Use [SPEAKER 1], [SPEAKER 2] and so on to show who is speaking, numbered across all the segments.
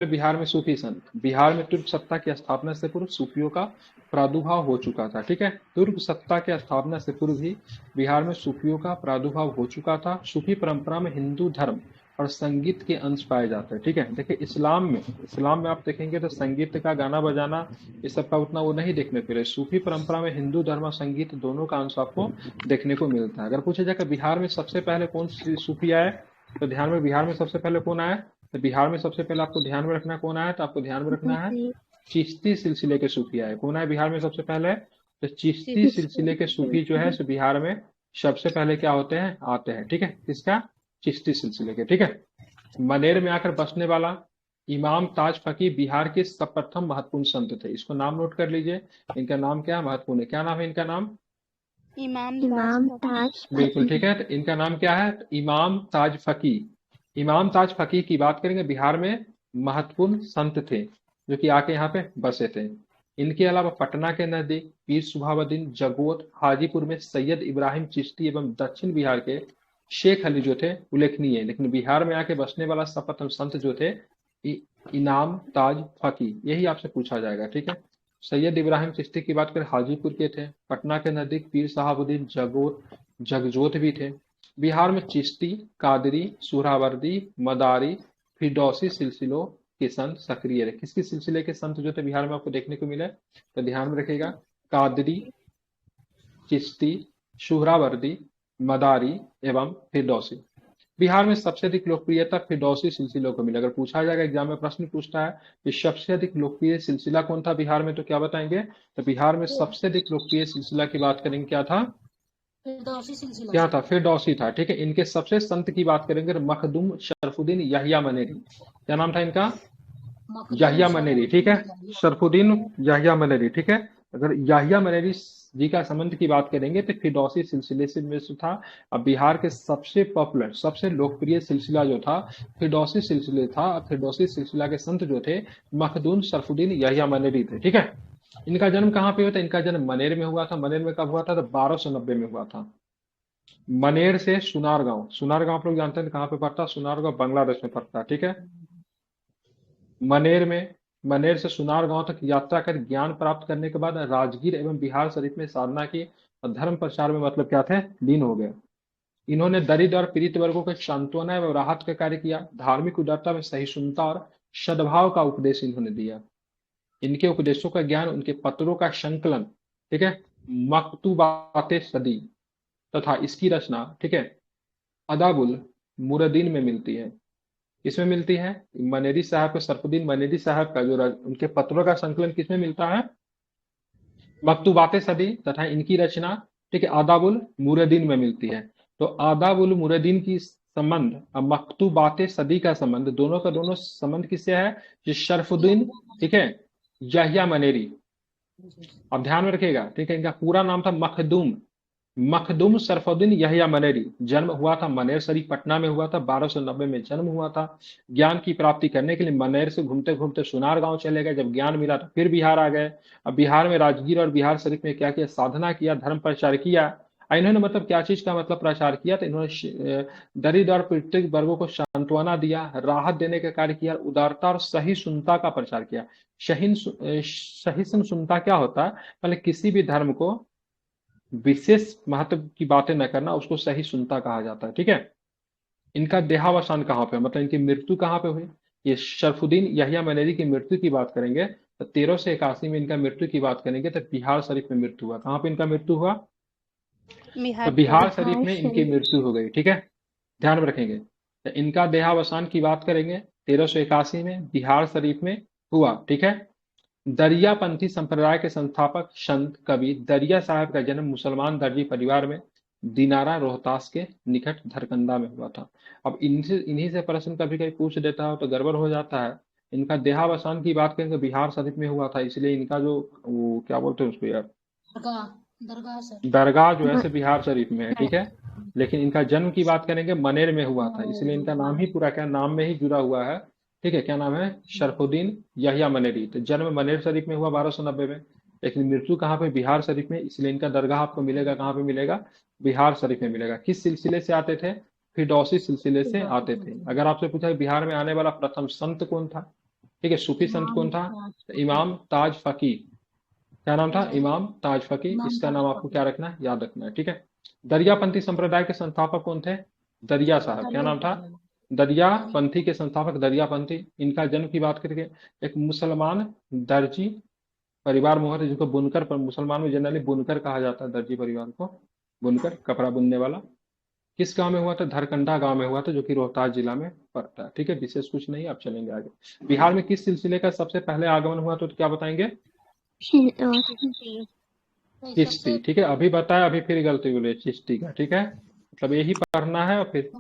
[SPEAKER 1] बिहार में सूफी संत। बिहार में तुर्क सत्ता की स्थापना से पूर्व सूफियों का प्रादुर्भाव हो चुका था। ठीक है, तुर्क सत्ता की स्थापना से पूर्व भी बिहार में सूफियों का प्रादुर्भाव हो चुका था। सूफी परंपरा में हिंदू धर्म और संगीत के अंश पाए जाते हैं। ठीक है, देखिए इस्लाम में आप देखेंगे तो संगीत का गाना बजाना ये सब का उतना वो नहीं देखने को मिले। सूफी परंपरा में हिंदू धर्म और संगीत दोनों का अंश आपको देखने को मिलता है। अगर पूछा जाए कि बिहार में सबसे पहले कौन सूफी आए, तो ध्यान में बिहार में सबसे पहले कौन आया, तो बिहार में सबसे पहले आपको ध्यान में रखना कौन आया, तो आपको ध्यान में रखना है
[SPEAKER 2] सूफी।
[SPEAKER 1] चिश्ती सिलसिले के सूफी आए। कौन आए बिहार में सबसे पहले, तो चिश्ती सिलसिले के सूफी जो है सो बिहार में सबसे पहले क्या होते हैं, आते हैं। ठीक है, किसका, चिश्ती सिलसिले के। ठीक है, मनेर में आकर बसने वाला इमाम ताज फकीर बिहार के सर्वप्रथम महत्वपूर्ण संत थे। इसको नाम नोट कर लीजिए, इनका नाम क्या महत्वपूर्ण है, क्या नाम है इनका नाम,
[SPEAKER 2] इमाम ताज
[SPEAKER 1] बिल्कुल
[SPEAKER 2] फकीर।
[SPEAKER 1] ठीक है। तो इनका नाम क्या है, तो इमाम ताज फकीर। इमाम ताज फकीर की बात करेंगे, बिहार में महत्वपूर्ण संत थे जो कि आके यहाँ पे बसे थे। इनके अलावा पटना के नजदीक पीर सुहाबुद्दीन जगोत, हाजीपुर में सैयद इब्राहिम चिश्ती एवं दक्षिण बिहार के शेख अली जो थे उल्लेखनीय है। लेकिन बिहार में आके बसने वाला सर्वप्रथम संत जो थे इनाम ताज फकीर, यही आपसे पूछा जाएगा। ठीक है, सैयद इब्राहिम चिश्ती की बात करें हाजीपुर के थे। पटना के नजदीक पीर साहबुद्दीन जगजोत भी थे। बिहार में चिश्ती, कादरी, सुहरावर्दी, मदारी, फिरदौसी सिलसिलों के संत सक्रिय रहे। किसके सिलसिले के संत जो थे बिहार में आपको देखने को मिले, तो ध्यान में रखिएगा, कादरी, चिश्ती, सुहरावर्दी, मदारी एवं फिरदौसी। बिहार में सबसे अधिक लोकप्रियता फिरदौसी सिलसिलों को मिली। अगर पूछा जाएगा एग्जाम में प्रश्न पूछता है कि सबसे अधिक लोकप्रिय सिलसिला कौन था बिहार में, तो क्या बताएंगे, तो बिहार में सबसे अधिक लोकप्रिय सिलसिला की बात करेंगे, क्या था, क्या था, फिरदौसी था। ठीक है, इनके सबसे संत की बात करेंगे तो मखदूम शरफुद्दीन याहिया मनेरी। क्या नाम था इनका, याहिया मनेरी। ठीक है, शरफुद्दीन याहिया मनेरी। ठीक है, अगर याहिया मनेरी जी का संबंध की बात करेंगे तो फिरदौसी सिलसिले से में से था। अब बिहार के सबसे पॉपुलर सबसे लोकप्रिय सिलसिला जो था फिरदौसी सिलसिले था। फिरदौसी सिलसिला के संत जो थे मखदूम शरफुद्दीन याहिया मनेरी थे। ठीक है, इनका जन्म कहाँ पे हुआ था, इनका जन्म मनेर में हुआ था। मनेर में कब हुआ था, तो 1290 में हुआ था। मनेर से सुनार गांव आप लोग जानते हैं कहाँ पे पड़ता है, सुनार गांव बांग्लादेश में पड़ता है। ठीक है, मनेर में मनेर से सुनार गांव तक यात्रा कर ज्ञान प्राप्त करने के बाद राजगीर एवं बिहार शरीफ में साधना की और धर्म प्रचार में मतलब क्या थे, लीन हो गए। इन्होंने दरिद्र और पीड़ित वर्गों को सांत्वना एवं राहत का कार्य किया। धार्मिक उदारता में सहिष्णुता और सद्भाव का उपदेश इन्होंने दिया। इनके उपदेशों का ज्ञान उनके पत्रों का संकलन, ठीक है, मकतूबाते सदी तथा इसकी रचना, ठीक है, अदाबुल मुरदीन में मिलती है। किसमें मिलती है, मनेरी साहब के सरफुद्दीन मनेरी साहब का जो उनके पत्रों का संकलन किसमें मिलता है, मकतूबाते सदी तथा इनकी रचना, ठीक है, आदाबुल मुरदीन में मिलती है। तो आदाबुल मुरदीन की संबंध और मकतूबाते सदी का संबंध, दोनों का दोनों संबंध किससे है, जो शरफुद्दीन, ठीक है, याहिया मनेरी। अब ध्यान में रखिएगा, ठीक है, इनका पूरा नाम था मखदूम मखदूम शरफुद्दीन यहिया मनेरी। जन्म हुआ था मनेर शरीफ पटना में हुआ था। 1290 में जन्म हुआ था। ज्ञान की प्राप्ति करने के लिए मनेर से घूमते घूमते सुनार गांव चले गए। जब ज्ञान मिला तो फिर बिहार आ गए। अब बिहार में राजगीर और बिहार शरीफ में क्या किया, साधना किया, धर्म प्रचार किया। इन्होंने मतलब क्या चीज का मतलब प्रचार किया, तो इन्होंने दरिद्र और पीड़ित वर्गों को सांत्वना दिया, राहत देने का कार्य किया, उदारता और सहिष्णुता का प्रचार किया। सहिष्णुता क्या होता है, मतलब किसी भी धर्म को विशेष महत्व की बातें न करना, उसको सही सुनता कहा जाता है। ठीक है, इनका देहावसान कहाँ पे, मतलब इनकी मृत्यु कहाँ पे हुई, ये शरफुद्दीन यहिया मनेरी की मृत्यु की बात करेंगे तो 1381 में इनका मृत्यु की बात करेंगे तो बिहार शरीफ में मृत्यु हुआ। कहाँ पे इनका मृत्यु हुआ, तो बिहार शरीफ
[SPEAKER 2] बिहार
[SPEAKER 1] में इनकी
[SPEAKER 2] शरीफ।
[SPEAKER 1] मृत्यु हो गई। ठीक है, ध्यान में रखेंगे। तो इनका देहावसान की बात करेंगे 1381 में बिहार शरीफ में हुआ। ठीक है, दरियापंथी संप्रदाय के संस्थापक संत कवि दरिया साहब का जन्म मुसलमान दर्जी परिवार में दिनारा रोहतास के निकट धरकंदा में हुआ था। अब इन्हीं से प्रश्न कभी कभी पूछ देता हो तो गड़बड़ हो जाता है। इनका देहावसान की बात करें तो बिहार शरीफ में हुआ था, इसलिए इनका जो वो क्या बोलते हैं उसको यार, दरगाह जो है
[SPEAKER 2] म-
[SPEAKER 1] सो बिहार शरीफ में है। ठीक है, लेकिन इनका जन्म की बात करेंगे मनेर में हुआ था, इसलिए इनका नाम ही पूरा क्या, नाम में ही जुड़ा हुआ है। ठीक है, क्या नाम है, शरफुद्दीन यहिया मनेरी। तो जन्म मनेर शरीफ में हुआ 1290 में, लेकिन मृत्यु कहाँ पे, बिहार शरीफ में, इसलिए इनका दरगाह आपको मिलेगा कहाँ पे मिलेगा, बिहार शरीफ में मिलेगा। किस सिलसिले से आते थे, फिरदौसी सिलसिले से आते थे। अगर आपसे पूछा कि बिहार में आने वाला प्रथम संत कौन था, ठीक है, सूफी संत कौन था? इमाम ताज फकी। क्या नाम था? इमाम ताज फकी। इसका नाम आपको क्या रखना है, याद रखना है। ठीक है। दरियापंथी संप्रदाय के संस्थापक कौन थे? दरिया साहब। क्या नाम था? दरियापंथी के संस्थापक दरियापंथी। इनका जन्म की बात करके, एक मुसलमान दर्जी परिवार में हुआ था, जिनको बुनकर पर मुसलमान में जनरली बुनकर कहा जाता है, दर्जी परिवार को बुनकर, कपड़ा बुनने वाला। किस गांव में हुआ था? धरकंडा गांव में हुआ था, जो कि रोहतास जिला में पड़ता है। ठीक है, विशेष कुछ नहीं, आप चलेंगे आगे। बिहार में किस सिलसिले का सबसे पहले आगमन हुआ, तो क्या बताएंगे? चिश्ती। ठीक है, अभी बताया, अभी फिर गलती बोले चिश्ती का। ठीक है, मतलब यही पढ़ना है। और फिर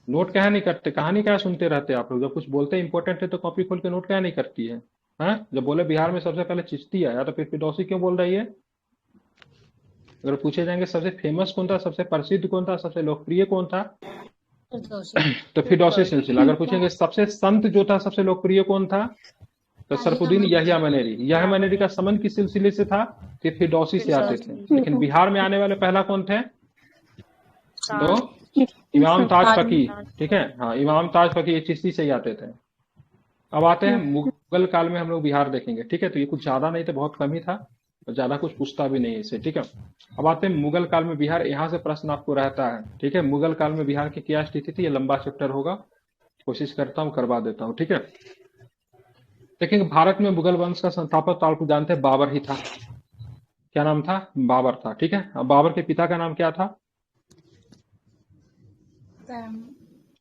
[SPEAKER 1] नोट क्या नहीं करते, कहानी क्या सुनते रहते आप लोग? जब कुछ बोलते हैं इंपॉर्टेंट है तो कॉपी खोल के नोट क्या नहीं करती है? हाँ, जब बोले बिहार में सबसे पहले चिश्ती आया, तो फिर फिरदौसी क्यों बोल रही है? अगर पूछे जाएंगे सबसे फेमस कौन था, सबसे प्रसिद्ध कौन था, सबसे लोकप्रिय कौन था, तो फिरदौसी सिलसिला। अगर पूछेंगे सबसे संत जो था, सबसे लोकप्रिय कौन था, तो सरफुद्दीन यहिया मनेरी। यहिया मनेरी का समन किस सिलसिले से था? कि फिरदौसी से आते थे। लेकिन बिहार में आने वाले पहला कौन थे? तो इमाम ताज फकी। ठीक है, हाँ, इमाम ताज फकी ये चिश्ती से ही आते थे। अब आते हैं मुगल काल में, हम लोग बिहार देखेंगे। ठीक है, तो ये कुछ ज्यादा नहीं था, बहुत कम ही था, और ज्यादा कुछ पूछता भी नहीं है इससे। ठीक है, अब आते हैं मुगल काल में बिहार। यहाँ से प्रश्न आपको रहता है। ठीक है, मुगल काल में बिहार की क्या स्थिति थी? ये लंबा चैप्टर होगा, कोशिश करता हूँ करवा देता हूँ। ठीक है, देखेंगे भारत में मुगल वंश का संस्थापक तो आपको जानते हैं, बाबर ही था। क्या नाम था? बाबर था। ठीक है, अब बाबर के पिता का नाम क्या था?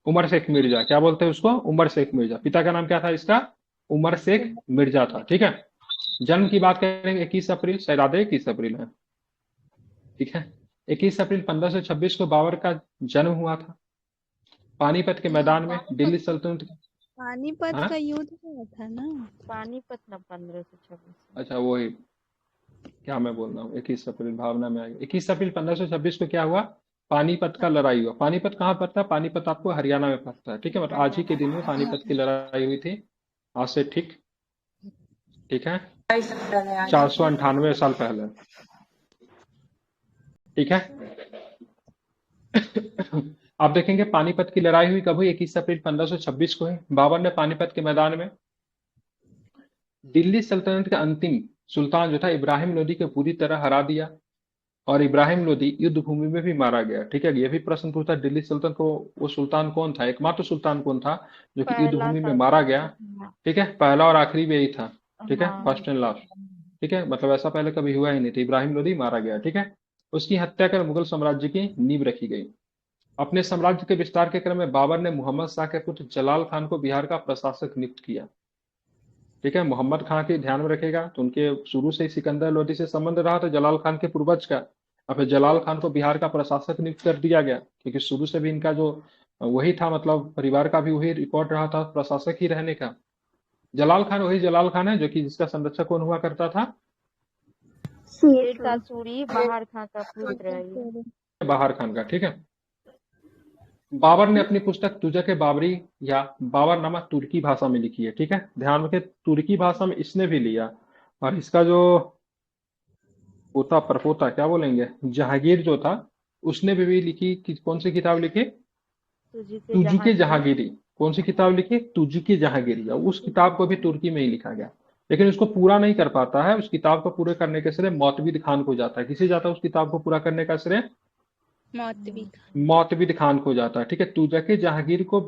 [SPEAKER 1] उमर शेख मिर्जा। क्या बोलते हैं उसको? उमर शेख मिर्जा। पिता का नाम क्या था इसका? उमर शेख मिर्जा था। ठीक है, जन्म की बात करेंगे 21 अप्रैल, शायद 21 अप्रैल है। ठीक है, 21 अप्रैल 1526 को बाबर का जन्म हुआ था, पानीपत के मैदान में, दिल्ली सल्तनत।
[SPEAKER 2] पानीपत
[SPEAKER 1] हाँ,
[SPEAKER 2] का युद्ध हुआ था ना।
[SPEAKER 3] पानीपत ना 1526।
[SPEAKER 1] अच्छा वही, क्या मैं बोल रहा हूँ, 21 अप्रैल भावना में आ गया। 21 अप्रैल 1526 को क्या हुआ? पानीपत का लड़ाई हुआ। पानीपत कहाँ पड़ता है? पानीपत आपको हरियाणा में पड़ता है। ठीक है, मतलब आज ही के दिन में पानीपत की लड़ाई हुई थी, आज से ठीक, ठीक है, 498 साल पहले। ठीक है, आप देखेंगे पानीपत की लड़ाई हुई कब हुई? 21 अप्रैल 1526 को हुई। बाबर ने पानीपत के मैदान में दिल्ली सल्तनत के अंतिम सुल्तान जो था इब्राहिम लोदी को पूरी तरह हरा दिया, और इब्राहिम लोदी युद्ध भूमि में भी मारा गया। ठीक है, ये भी प्रश्न पूछता है, दिल्ली सल्तनत को वो सुल्तान कौन था, एकमात्र सुल्तान कौन था जो कि युद्ध
[SPEAKER 3] पहला
[SPEAKER 1] भूमि में मारा गया?
[SPEAKER 3] था।
[SPEAKER 1] ठीक है, पहला और आखिरी भी यही था। ठीक है,
[SPEAKER 3] हाँ।
[SPEAKER 1] First and last. ठीक है, मतलब ऐसा पहले कभी हुआ ही नहीं था, इब्राहिम लोदी मारा गया। ठीक है, उसकी हत्या कर मुगल साम्राज्य की नींव रखी गई। अपने साम्राज्य के विस्तार के क्रम में बाबर ने मोहम्मद शाह के पुत्र जलाल खान को बिहार का प्रशासक नियुक्त किया। ठीक है, मोहम्मद खान के ध्यान में रखेगा, तो उनके शुरू से ही सिकंदर लोदी से संबंध रहा, तो जलाल खान के पूर्वज का। अब फिर जलाल खान को बिहार का प्रशासक नियुक्त कर दिया गया, क्योंकि शुरू से भी इनका जो वही था, मतलब परिवार का भी वही रिकॉर्ड रहा था, प्रशासक ही रहने का। जलाल खान वही जलाल खान है जो कि जिसका संरक्षक कौन हुआ करता था?
[SPEAKER 3] शेरशाह सूरी बाहर खां का पुत्र है ये।
[SPEAKER 1] बाहर खान का। ठीक है, बाबर ने अपनी पुस्तक तुजक बाबरी या बाबरनामा तुर्की भाषा में लिखी है। ठीक है, ध्यान रखें, तुर्की भाषा में इसने भी लिया। और इसका जो पोता परपोता क्या बोलेंगे, जहांगीर जो था, उसने भी लिखी कौन सी किताब लिखी?
[SPEAKER 3] तुझे
[SPEAKER 1] तुजुके
[SPEAKER 3] जहांगीर।
[SPEAKER 1] जहांगीरी। कौन सी किताब लिखी? तुजुके जहांगीरी। और उस किताब को भी तुर्की में ही लिखा गया, लेकिन उसको पूरा नहीं कर पाता है। उस किताब को पूरे करने के श्रेय मौतविद खान को जाता है। किसे जाता है उस किताब को पूरा करने का श्रेय?
[SPEAKER 2] मौतवी
[SPEAKER 1] मौतविद खान को जाता है। ठीक है, तुजके जहांगीर को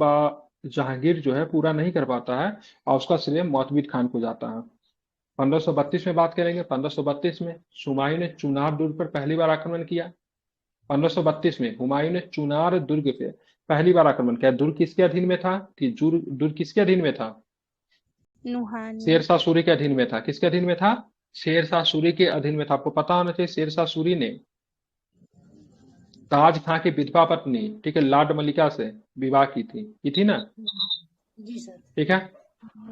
[SPEAKER 1] जहांगीर जो है पूरा नहीं कर पाता है, और उसका श्रेय मौतविद खान को जाता है। 1532 में बात करेंगे। 1532 में हुमायूं ने चुनार दुर्ग पर पहली बार आक्रमण किया। 1532 में हुमायूं ने चुनार दुर्ग पे पहली बार आक्रमण किया। दुर्ग किसके अधीन में था? कि दुर्ग किसके अधीन में था?
[SPEAKER 2] नुहानी
[SPEAKER 1] शेरशाह सूरी के अधीन में था। किसके अधीन में था? शेरशाह सूरी के अधीन में था। आपको पता होना चाहिए, शेरशाह सूरी ने ताज खां की विधवा पत्नी, ठीक है, लाड मलिका से विवाह की थी ना?
[SPEAKER 3] जी सर।
[SPEAKER 1] ठीक है,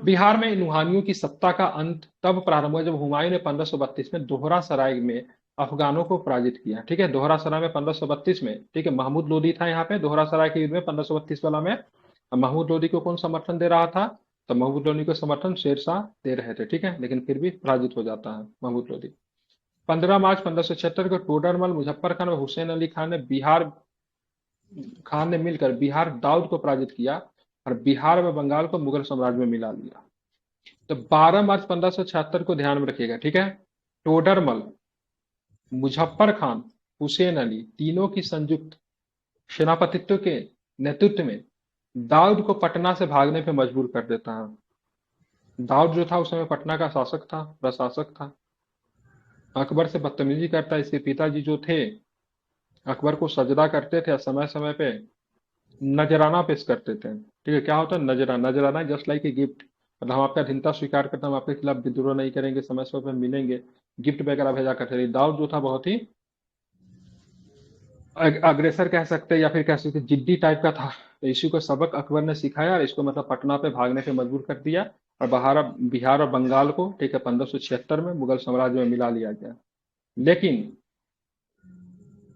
[SPEAKER 1] बिहार में नुहानियों की सत्ता का अंत तब प्रारंभ हुआ जब हुमायूं ने 1532 में दोहरा सराय में अफगानों को पराजित किया। ठीक है, दोहरा सराय में 1532 में। ठीक है, महमूद लोदी था यहाँ पे दोहरा सराय के युद्ध में 1532 वाला में। महमूद लोदी को कौन समर्थन दे रहा था? तो महमूद लोदी को समर्थन शेरशाह दे रहे थे। ठीक है, लेकिन फिर भी पराजित हो जाता है महमूद लोदी। 15 मार्च 1576 को टोडरमल, मुजफ्फर खान और हुसैन अली खान ने मिलकर बिहार दाऊद को पराजित किया, और बिहार व बंगाल को मुगल साम्राज्य में मिला लिया। तो 12 मार्च 1576 को ध्यान में रखिएगा, ठीक है। टोडरमल, मुजफ्फर खान, हुसैन अली, तीनों की संयुक्त सेनापतित्व के नेतृत्व में दाऊद को पटना से भागने पे मजबूर कर देता है। दाऊद जो था उस समय पटना का शासक था, प्रशासक था। अकबर से बदतमीजी करता है। इसके पिताजी जो थे अकबर को सजदा करते थे, समय समय पे नजराना पेश करते थे। ठीक है, क्या होता है नजराना? नजराना जस्ट लाइक ए गिफ्ट, मतलब हम आपका अधीनता स्वीकार करते हैं, हम आपके खिलाफ विद्रोह नहीं करेंगे, समय समय पर मिलेंगे, गिफ्ट वगैरह भेजा करते थे। दाऊद जो था बहुत ही अग्रेसर कह सकते हैं, या फिर कह सकते हैं जिद्दी टाइप का था। तो इसी को सबक अकबर ने सिखाया और इसको मतलब पटना पे भागने पे मजबूर कर दिया। और बिहार और बंगाल को, ठीक है, 1576 में मुगल साम्राज्य में मिला लिया गया। लेकिन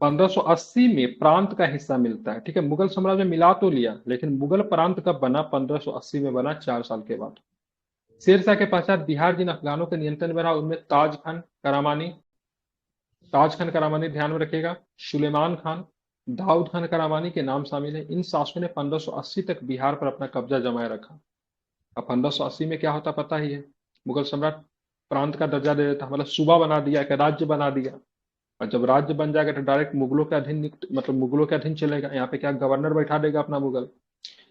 [SPEAKER 1] 1580 में प्रांत का हिस्सा मिलता है। ठीक है, मुगल साम्राज्य में मिला तो लिया, लेकिन मुगल प्रांत कब बना? 1580 में बना, 4 साल के बाद। शेरशाह के पश्चात बिहार जिन अफगानों के नियंत्रण में रहा उनमें ताज खान करामानी ध्यान में रखिएगा, सुलेमान खान, दाऊद खान करामानी के नाम शामिल है। इन शासकों ने 1580 तक बिहार पर अपना कब्जा जमाए रखा। अब 1580 में क्या होता पता ही है, मुगल सम्राट प्रांत का दर्जा दे देता, मतलब सूबा बना दिया, एक राज्य बना दिया। और जब राज्य बन जाएगा तो डायरेक्ट मुगलों के अधीन मतलब मुगलों के अधीन चलेगा। यहाँ पे क्या गवर्नर बैठा देगा अपना मुगल।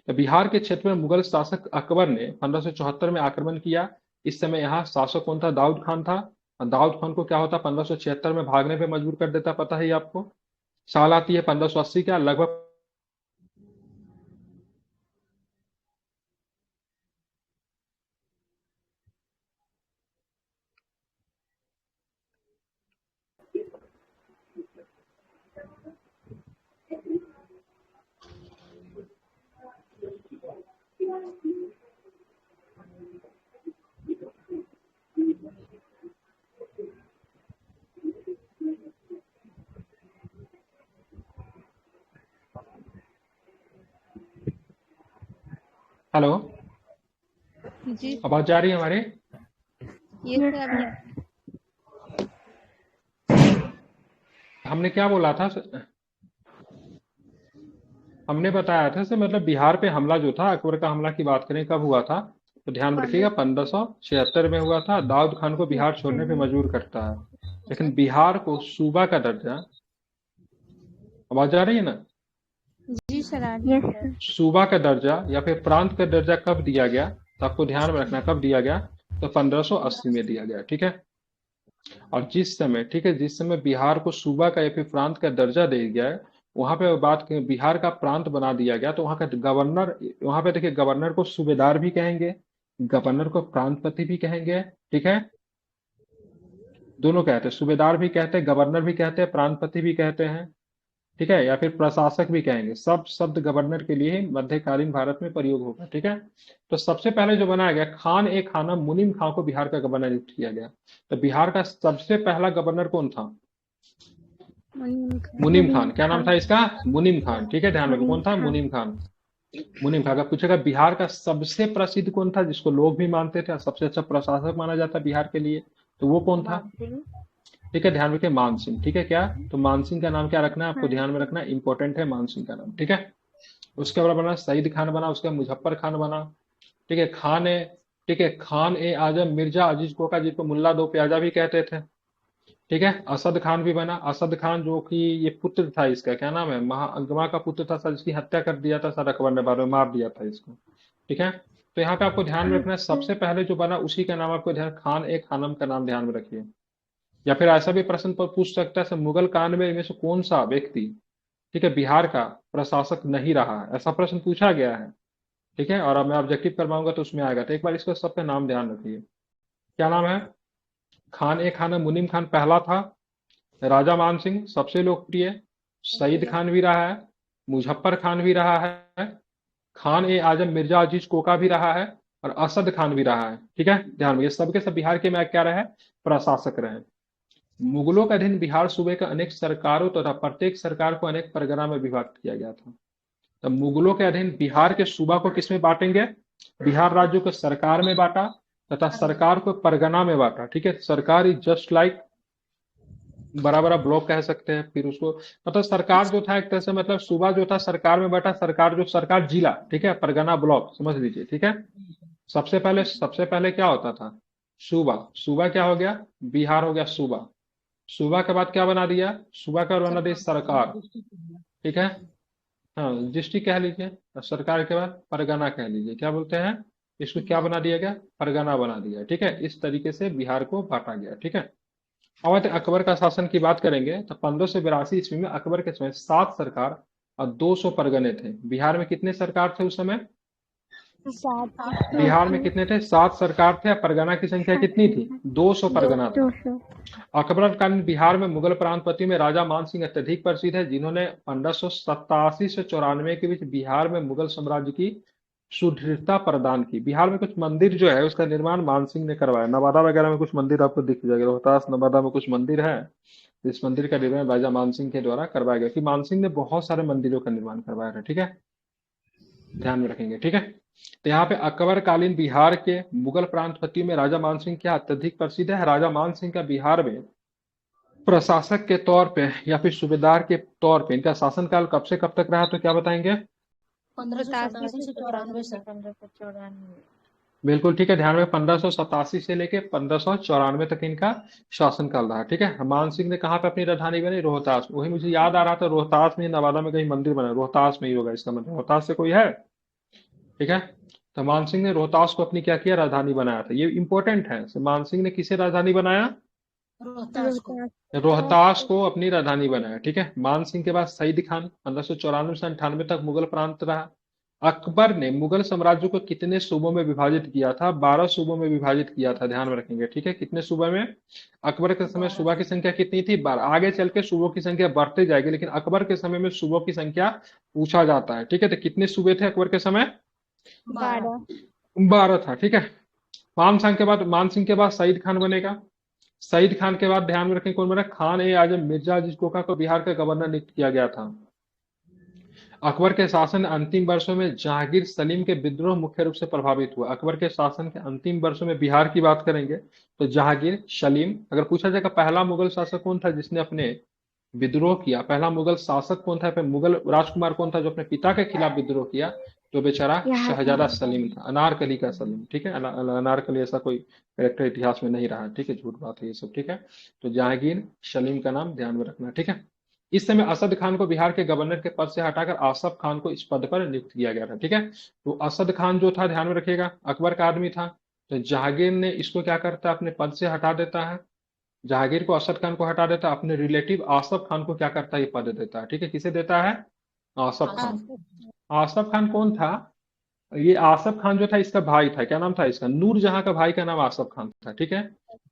[SPEAKER 1] तो बिहार के क्षेत्र में मुगल शासक अकबर ने 1574 में आक्रमण किया। इस समय यहाँ शासक कौन था? दाऊद खान था। और दाऊद खान को क्या होता 1576 में भागने पे मजबूर कर देता, पता है आपको। साल आती है 1580 का, लगभग हेलो,
[SPEAKER 2] जी
[SPEAKER 1] आवाज जा रही है हमारी?
[SPEAKER 2] ये तो अभी
[SPEAKER 1] हमने क्या बोला था? हमने बताया था से मतलब बिहार पे हमला जो था, अकबर का हमला की बात करें कब हुआ था, तो ध्यान में रखिएगा 1576 में हुआ था। दाऊद खान को बिहार छोड़ने पे मजबूर करता है। लेकिन बिहार को सूबा का दर्जा, आवाज आ रही है ना?
[SPEAKER 2] जी सर आ रही है सर।
[SPEAKER 1] सूबा का दर्जा या फिर प्रांत का दर्जा कब दिया गया? तो आपको ध्यान में रखना कब दिया गया, तो 1580 में दिया गया। ठीक है, और जिस समय, ठीक है, जिस समय बिहार को सूबा का या फिर प्रांत का दर्जा दे दिया है, वहां पे बात करें बिहार का प्रांत बना दिया गया, तो वहां का गवर्नर, वहां पे देखिए गवर्नर को सूबेदार भी कहेंगे, गवर्नर को प्रांतपति भी कहेंगे। ठीक है, दोनों कहते हैं, सूबेदार भी कहते हैं, गवर्नर भी कहते हैं, प्रांतपति भी कहते हैं। ठीक है, या फिर प्रशासक भी कहेंगे। सब शब्द गवर्नर के लिए ही मध्यकालीन भारत में प्रयोग होगा। ठीक है, तो सबसे पहले जो बनाया गया, खान ए खानम मुनीम खां को बिहार का गवर्नर नियुक्त किया गया। तो बिहार का सबसे पहला गवर्नर कौन था? मुनीम खान। क्या नाम था इसका? मुनीम खान। ठीक है, ध्यान रखो, कौन था? मुनीम खान। मुनीम खान। अगर पूछेगा बिहार का सबसे प्रसिद्ध कौन था, जिसको लोग भी मानते थे, सबसे अच्छा प्रशासक माना जाता बिहार के लिए, तो वो कौन था?
[SPEAKER 3] मानसिंह।
[SPEAKER 1] ठीक है, ध्यान रखिए, मानसिंह। ठीक है, क्या? तो मानसिंह का नाम क्या रखना है आपको, ध्यान में रखना, इंपॉर्टेंट है मानसिंह का नाम। ठीक है, उसके बाद बना सईद खान बना, उसके बाद मुजफ्फर खान बना। ठीक है, खान ए, ठीक है, खान ए आजम मिर्जा अजीज कोका, जिसको मुल्ला दो प्याजा भी कहते थे। ठीक है, असद खान भी बना। असद खान जो कि ये पुत्र था, इसका क्या नाम है, महाअगवा का पुत्र था सर, जिसकी हत्या कर दिया था सर अकबर ने, बाद में मार दिया था इसको। ठीक है, तो यहाँ पे आपको ध्यान में रखना है, सबसे पहले जो बना उसी का नाम आपको ध्यान, खान ए खानम का नाम ध्यान में रखिए। या फिर ऐसा भी प्रश्न पर पूछ सकता है सर, मुगल काल में इनमें से कौन सा व्यक्ति, ठीक है, बिहार का प्रशासक नहीं रहा है, ऐसा प्रश्न पूछा गया है। ठीक है, और अब मैं ऑब्जेक्टिव करवाऊंगा तो उसमें आएगा, तो एक बार इसका सबका नाम ध्यान रखिए। क्या नाम है? खान ए खान मुनीम खान पहला था, राजा मान सिंह सबसे लोकप्रिय, सईद खान भी रहा है, मुजफ्फर खान भी रहा है, खान ए आजम मिर्जा अजीज कोका भी रहा है, और असद खान भी रहा है। ठीक है, ध्यान में, ये सबके सब बिहार के में क्या रहे? प्रशासक रहे। मुगलों के अधीन बिहार सूबे का अनेक सरकारों तथा प्रत्येक सरकार को अनेक परगना में विभाजित किया गया था। तो मुगलों के अधीन बिहार के सूबा को किसमें बांटेंगे? बिहार राज्य को सरकार में बांटा तथा सरकार को परगना में बांटा। ठीक है, सरकार इज जस्ट लाइक बड़ा बड़ा ब्लॉक कह सकते हैं। फिर उसको मतलब सरकार जो था एक तरह से, मतलब सूबा जो था सरकार में बांटा, सरकार जो सरकार जिला, ठीक है, परगना ब्लॉक, समझ लीजिए। ठीक है, सबसे पहले क्या होता था? सूबा। सूबा क्या हो गया? बिहार हो गया सूबा। सूबा के बाद क्या बना दिया? सूबा का बना दी सरकार। ठीक है। हाँ, डिस्ट्रिक्ट कह लीजिए, और सरकार के बाद परगना कह लीजिए, क्या बोलते हैं इसको, क्या बना दिया गया? परगना बना दिया। ठीक है, इस तरीके से बिहार को बांटा गया। ठीक है। अब आते हैं अकबर का शासन की बात करेंगे तो 1582 ईस्वी में अकबर के समय 7 सरकार और 200 परगने थे। बिहार में कितने सरकार थे उस समय?
[SPEAKER 2] सात।
[SPEAKER 1] बिहार में कितने थे? 7 सरकार थे। परगना की संख्या कितनी थी? 200 परगना था।
[SPEAKER 2] 200।
[SPEAKER 1] अकबर कालीन बिहार में मुगल प्रांतपति में राजा मान सिंह अत्यधिक प्रसिद्ध है, जिन्होंने 1587 से 94 के बीच बिहार में मुगल साम्राज्य की सुदृढ़ता प्रदान की। बिहार में कुछ मंदिर जो है उसका निर्माण मान सिंह ने करवाया। नवादा वगैरह में कुछ मंदिर आपको दिख जाएगा, रोहतास नवादा में कुछ मंदिर है। इस मंदिर का निर्माण राजा मान सिंह के द्वारा करवाया गया, कि मान सिंह ने बहुत सारे मंदिरों का निर्माण करवाया था। ठीक है, ध्यान में रखेंगे। ठीक है, तो यहाँ पे अकबर कालीन बिहार के मुगल प्रांतपति में राजा मान सिंह क्या अत्यधिक प्रसिद्ध है? राजा मान सिंह का बिहार में प्रशासक के तौर पे या फिर सूबेदार के तौर पे इनका शासनकाल कब से कब तक रहा, तो क्या बताएंगे?
[SPEAKER 3] 1587 से 94 सर। 1594।
[SPEAKER 1] बिल्कुल ठीक है, ध्यान में 1587 से लेके 1594 तक इनका शासनकाल रहा। ठीक है, मान सिंह ने कहाँ पे अपनी राजधानी बनी? रोहतास। वही मुझे याद आ रहा था, रोहतास में, नवादा में कहीं मंदिर बना, रोहतास में ही होगा इसका मतलब। रोहतास से कोई है? ठीक है, तो मान सिंह ने रोहतास को अपनी क्या किया? राजधानी बनाया था। ये इंपॉर्टेंट है। तो मान सिंह ने किसे राजधानी बनाया?
[SPEAKER 3] रोहतास को।
[SPEAKER 1] रोहतास को अपनी राजधानी बनाया। ठीक है, मान सिंह के बाद सईद खान 1594 से 98 तक मुगल प्रांत रहा। अकबर ने मुगल साम्राज्य को कितने सूबों में विभाजित किया था? 12 सूबों में विभाजित किया था, ध्यान में रखेंगे। ठीक है, कितने सूबे में? अकबर के समय सूबा की संख्या कितनी थी? 12। आगे चल के सूबों की संख्या बढ़ते जाएगी, लेकिन अकबर के समय में सूबों की संख्या पूछा जाता है। ठीक है, तो कितने सूबे थे अकबर के समय?
[SPEAKER 3] 12।
[SPEAKER 1] 12 था। ठीक है, मान सिंह के बाद सईद खान बनेगा। सईद खान के बाद ध्यान में रखें कौन बना? खान ए आजम मिर्जा अजीज कोका को बिहार का गवर्नर नियुक्त किया गया था। अकबर के शासन अंतिम वर्षों में जहांगीर सलीम के विद्रोह मुख्य रूप से प्रभावित हुआ। अकबर के शासन के अंतिम वर्षों में बिहार की बात करेंगे तो जहांगीर सलीम, अगर पूछा जाएगा पहला मुगल शासक कौन था जिसने अपने विद्रोह किया, पहला मुगल शासक कौन था, फिर मुगल राजकुमार कौन था जो अपने पिता के खिलाफ विद्रोह किया, तो बेचारा शहजादा सलीम था, अनारकली का सलीम। ठीक है, अनारकली ऐसा कोई कैरेक्टर इतिहास में नहीं रहा। ठीक है, झूठ बात है ये सब। ठीक है, तो जहांगीर सलीम का नाम ध्यान में रखना। ठीक है, इस समय असद खान को बिहार के गवर्नर के पद से हटाकर आसफ खान को इस पद पर नियुक्त किया गया था। ठीक है, तो असद खान जो था, ध्यान में रखिएगा, अकबर का आदमी था। तो जहांगीर ने इसको क्या करता है? अपने पद से हटा देता है। जहांगीर को असद खान को हटा देता है, अपने रिलेटिव आसफ खान को क्या करता है? ये पद देता है। ठीक है, किसे देता है? आसफ खान। आसफ खान कौन था? ये आसफ खान जो था इसका भाई था। क्या नाम था इसका? नूरजहां का भाई का नाम आसफ खान था। ठीक है,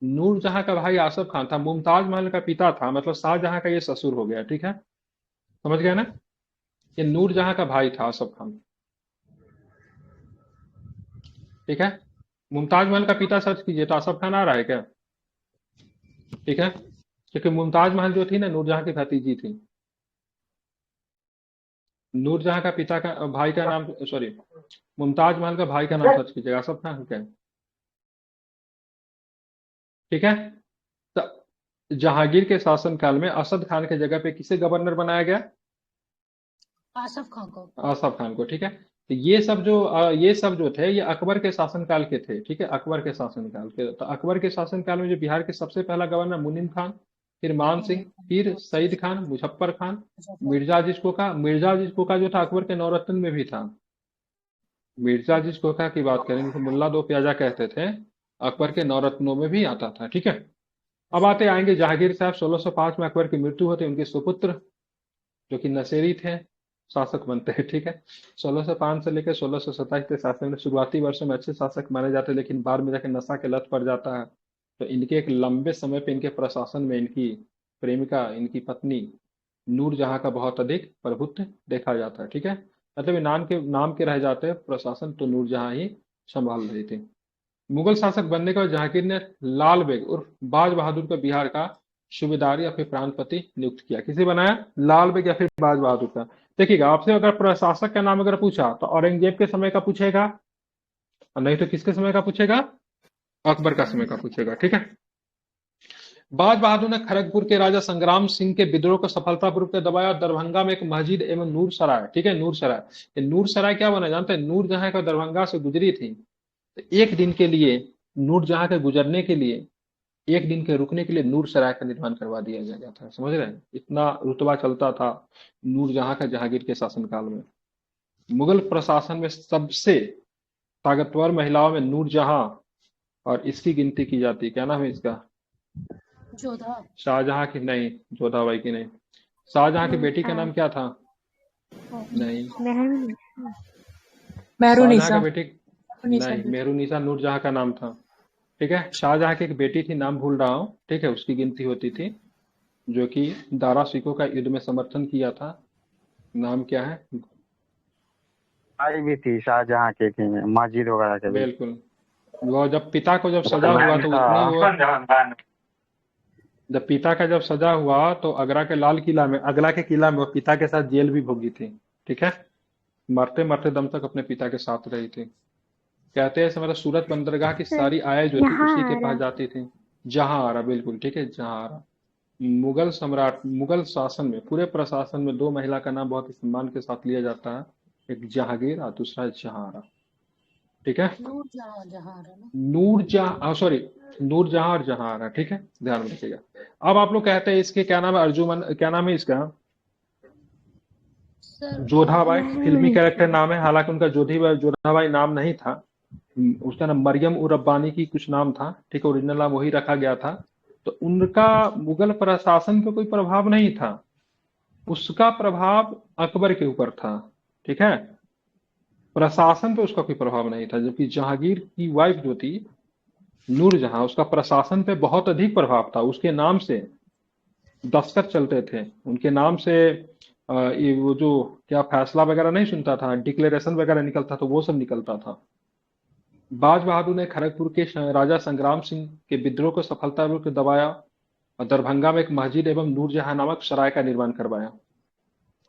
[SPEAKER 1] नूरजहां का भाई आसफ खान था, मुमताज महल का पिता था, मतलब शाहजहां का ये ससुर हो गया। ठीक है, समझ गए ना? ये नूरजहां का भाई था आसफ खान। ठीक है, मुमताज महल का पिता सर्च कीजिए तो आसफ खान आ रहा है क्या? ठीक है, क्योंकि मुमताज महल जो थी ना, नूरजहां की भतीजी थी। नूरजहां का पिता का भाई का नाम, सॉरी, मुमताज महल का भाई का नाम सर्च कीजिएगा, आसफ खान क्या है। ठीक है, तो जहांगीर के शासनकाल में असद खान के जगह पे किसे गवर्नर बनाया गया?
[SPEAKER 3] आसफ खान को।
[SPEAKER 1] आसफ खान को। ठीक है, तो ये सब जो थे ये अकबर के शासनकाल के थे। ठीक है, अकबर के शासनकाल के। तो अकबर के शासनकाल में जो बिहार के सबसे पहला गवर्नर मुनीम खान, फिर मान सिंह, फिर सईद खान, मुजफ्फर खान, मिर्जा अजीज कोका। मिर्जा अजीज कोका जो था अकबर के नौरत्न में भी था। मिर्जा अजीज कोका की बात करेंगे तो मुल्ला दो प्याजा कहते थे, अकबर के नौरत्नों में भी आता था। ठीक है, अब आते आएंगे जहांगीर साहब। 1605 में अकबर की मृत्यु होती है, उनके सुपुत्र जो कि नशेरी थे शासक बनते हैं। ठीक है, 1605 से लेकर 1627 के शासन में शुरुआती वर्षों में अच्छे शासक माने जाते हैं, लेकिन बाद में जाकर नशा के लत पड़ जाता है। तो इनके एक लंबे समय पे इनके प्रशासन में इनकी प्रेमिका, इनकी पत्नी नूरजहां का बहुत अधिक प्रभुत्व देखा जाता है। ठीक है, मतलब ये नाम के रह जाते हैं, प्रशासन तो नूरजहां ही संभाल रही थी। मुगल शासक बनने के बाद जहांगीर ने लाल बेग उर्फ बाज बहादुर को बिहार का सूबेदार या फिर प्रांतपति नियुक्त किया। किसे बनाया? लाल बेग या फिर बाज बहादुर का। देखिएगा, आपसे अगर प्रशासक का नाम अगर पूछा तो औरंगजेब के समय का पूछेगा, और नहीं तो किसके समय का पूछेगा? अकबर का समय का पूछेगा। ठीक है, बाज बहादुर ने खड़गपुर के राजा संग्राम सिंह के विद्रोह को सफलतापूर्वक दबाया। दरभंगा में एक मस्जिद एवं नूर सराय, ठीक है, नूर सराय, ये नूर सराय क्या बना जानते हैं? नूर जहां का दरभंगा से गुजरी थी, तो एक दिन के लिए नूरजहां के गुजरने के लिए, एक दिन के रुकने के लिए नूर सराय का निर्माण करवा दिया गया था। समझ रहे हैं, इतना रुतबा चलता था नूरजहां का जहांगीर के शासनकाल में। मुगल प्रशासन में सबसे ताकतवर महिलाओं में नूरजहां, और इसकी गिनती की जाती है, क्या नाम है इसका,
[SPEAKER 3] जोधा।
[SPEAKER 1] शाहजहां की नहीं, जोधाबाई की नहीं, शाहजहां की बेटी का नाम क्या था, नहीं, शाहजहां का
[SPEAKER 4] मेहरुनिसा।
[SPEAKER 1] बेटी नहीं, मेहरुनिसा नूरजहां का नाम था। ठीक है, शाहजहां की एक बेटी थी, नाम भूल रहा हूँ, ठीक है, उसकी गिनती होती थी, जो कि दारा सिकों का युद्ध में समर्थन किया था। नाम क्या है,
[SPEAKER 5] आई भी थी शाहजहां के की में, मस्जिद वगैरह के भी।
[SPEAKER 1] बिल्कुल। वो जब पिता को जब सजा
[SPEAKER 5] उसका
[SPEAKER 1] हुआ
[SPEAKER 5] नाम
[SPEAKER 1] तो
[SPEAKER 5] था
[SPEAKER 1] उतनी वो, जब पिता का जब सजा हुआ तो आगरा के लाल किला में, आगरा के किला में वो पिता के साथ जेल भी भोगी थी। ठीक है, मरते मरते दम तक अपने पिता के साथ रही थी। कहते हैं मतलब सूरत बंदरगाह की सारी आय जो थी उसी के पास जाती थी। जहां आरा, बिल्कुल ठीक है, जहां आरा। मुगल सम्राट, मुगल शासन में, पूरे प्रशासन में दो महिला का नाम बहुत ही सम्मान के साथ लिया जाता है, एक जहांगीर और दूसरा जहां। ठीक है,
[SPEAKER 3] नूरजहां जहां है ना।
[SPEAKER 1] नूरजहां, सॉरी, नूरजहां और जहां, ठीक है, ध्यान में रखिएगा। अब आप लोग कहते हैं इसके क्या नाम है, अर्जुमन, क्या नाम है इसका,
[SPEAKER 3] सर
[SPEAKER 1] जोधाबाई फिल्मी कैरेक्टर नाम है, हालांकि उनका जोधाबाई नाम नहीं था। उसका नाम मरियम उर रब्बानी की कुछ नाम था, ठीक है, ओरिजिनल नाम वही रखा गया था। तो उनका मुगल प्रशासन पे कोई प्रभाव नहीं था, उसका प्रभाव अकबर के ऊपर था। ठीक है, प्रशासन पे उसका कोई प्रभाव नहीं था, जबकि जहांगीर की वाइफ जो थी नूरजहां, उसका प्रशासन पे बहुत अधिक प्रभाव था। उसके नाम से दस्तखत चलते थे, उनके नाम से ये वो जो क्या फैसला वगैरह नहीं सुनता था, डिक्लेरेशन वगैरह निकलता था, वो सब निकलता था। बाज बहादुर ने खड़गपुर के राजा संग्राम सिंह के विद्रोह को सफलतापूर्वक दबाया और दरभंगा में एक मस्जिद एवं नूरजहां नामक सराय का निर्माण करवाया।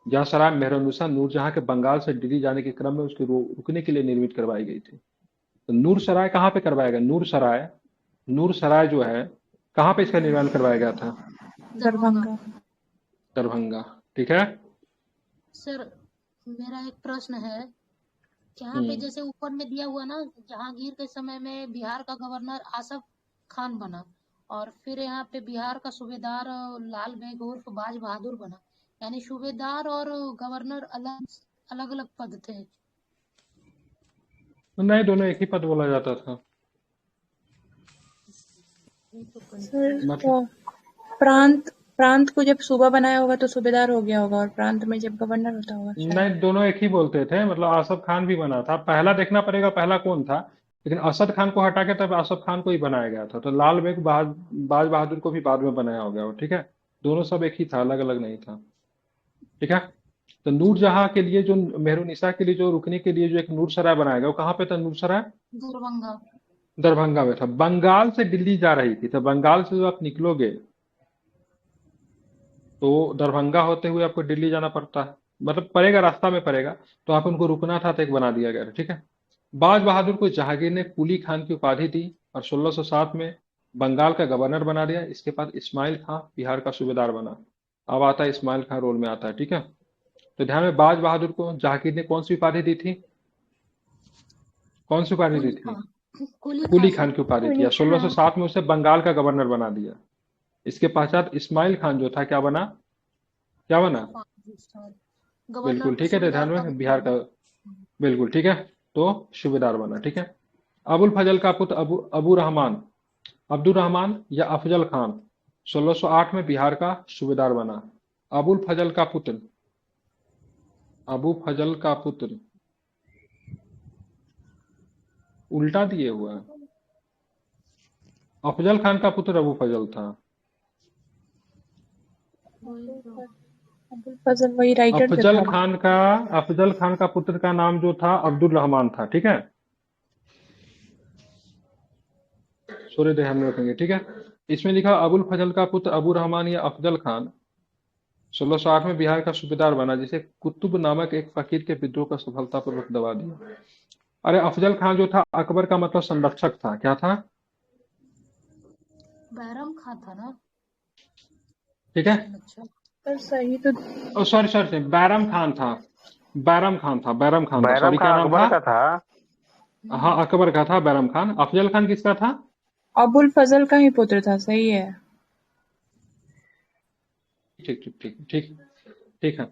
[SPEAKER 1] यह सराय मेहरुन्निसा नूरजहां के बंगाल से दिल्ली जाने के क्रम में उसके रुकने के लिए निर्मित करवाई गई थी। तो नूर सराय कहाँ पे करवाया गया, नूर सराय जो है कहाँ पे इसका निर्माण करवाया गया था,
[SPEAKER 4] दरभंगा।
[SPEAKER 1] दरभंगा। ठीक है,
[SPEAKER 3] सर मेरा एक प्रश्न है, यहाँ पे जैसे ऊपर में दिया हुआ ना, जहांगीर के समय में बिहार का गवर्नर आसफ खान बना, और फिर यहाँ पे बिहार का सूबेदार लाल बेग उर्फ बाज बहादुर बना, यानी सूबेदार और गवर्नर अलग अलग अलग पद थे।
[SPEAKER 1] नहीं, दोनों एक ही पद बोला जाता था।
[SPEAKER 4] सर
[SPEAKER 1] मतलब
[SPEAKER 4] वो प्रांत प्रांत को जब सूबा बनाया होगा तो सूबेदार हो गया होगा, और प्रांत में जब गवर्नर होता होगा शायद।
[SPEAKER 1] नहीं, दोनों एक ही बोलते थे, मतलब आसफ खान भी बना था, पहला देखना पड़ेगा पहला कौन था, लेकिन असद खान को हटा के तब आसफ खान को ही बनाया गया था। तो लाल बेग बाज बहादुर को भी बाद में बनाया हो गया वो। ठीक है, दोनों सब एक ही था, अलग अलग नहीं था। ठीक है, तो नूरजहां के लिए जो, मेहरुनिसा के लिए जो रुकने के लिए जो एक नूर सराय बनाया गया, वो कहाँ पे था नूर सराय,
[SPEAKER 3] दरभंगा।
[SPEAKER 1] दरभंगा में था। बंगाल से दिल्ली जा रही थी, तो बंगाल से जब आप निकलोगे तो दरभंगा होते हुए आपको दिल्ली जाना पड़ता है, मतलब पड़ेगा, रास्ता में पड़ेगा, तो आप उनको रुकना था तो एक बना दिया गया था। ठीक है, बाज बहादुर को जहांगीर ने कुली खान की उपाधि दी और 1607 में बंगाल का गवर्नर बना दिया। इसके बाद इस्माइल खां बिहार का सूबेदार बना। अब आता है इस्माइल खां रोल में आता है। ठीक है, तो ध्यान में, बाज बहादुर को जहांगीर ने कौन सी उपाधि दी थी, कौन सी उपाधि दी
[SPEAKER 3] कुली
[SPEAKER 1] थी,
[SPEAKER 3] खान। कुली
[SPEAKER 1] कुली
[SPEAKER 3] खान
[SPEAKER 1] खान
[SPEAKER 3] सर।
[SPEAKER 1] की उपाधि थी। 1607 में उसे बंगाल का गवर्नर बना दिया। इसके पश्चात इस्माइल खान जो था क्या बना, क्या बना,
[SPEAKER 3] गवर्नर
[SPEAKER 1] बिल्कुल ठीक है, तो ध्यान
[SPEAKER 3] सूबेदार का
[SPEAKER 1] में बिहार का,
[SPEAKER 3] मतलब।
[SPEAKER 1] बिल्कुल ठीक है, तो सूबेदार बना। ठीक है, अबुल फजल का पुत्र अबू रहमान, अब्दुल रहमान या अफजल खान 1608 में बिहार का सूबेदार बना। अबुल फजल का पुत्र, अबू फजल का पुत्र, उल्टा दिए हुआ है, अफजल खान का पुत्र अबू फजल था।
[SPEAKER 4] अबुल फजल वही राइटर जो था।
[SPEAKER 1] अफजल खान का पुत्र का नाम जो था अब्दुल रहमान था। ठीक है, सूर्य ध्यान में रखेंगे। ठीक है, इसमें लिखा अबुल फजल का पुत्र अबू रहमान या अफजल खान 1608 में बिहार का सूबेदार बना, जिसे कुतुब नामक एक फकीर के विद्रोह का सफलतापूर्वक दबा दिया। अरे अफजल खान जो था अकबर का मतलब संरक्षक था, क्या था,
[SPEAKER 3] बैरम खान था ना।
[SPEAKER 1] ठीक है,
[SPEAKER 3] अच्छा।
[SPEAKER 4] सर सही तो
[SPEAKER 1] सॉरी सॉरी, बैरम खान था, बैरम खान था, बैरम खान था,
[SPEAKER 5] बैरम
[SPEAKER 1] सॉरी, क्या
[SPEAKER 5] खान
[SPEAKER 1] नाम
[SPEAKER 5] अकबर
[SPEAKER 1] था,
[SPEAKER 5] का था।
[SPEAKER 1] हाँ, अकबर का था बैरम खान। अफजल खान किसका था?
[SPEAKER 4] अबुल फजल का ही पुत्र था, सही है।
[SPEAKER 1] ठीक ठीक ठीक ठीक ठीक है।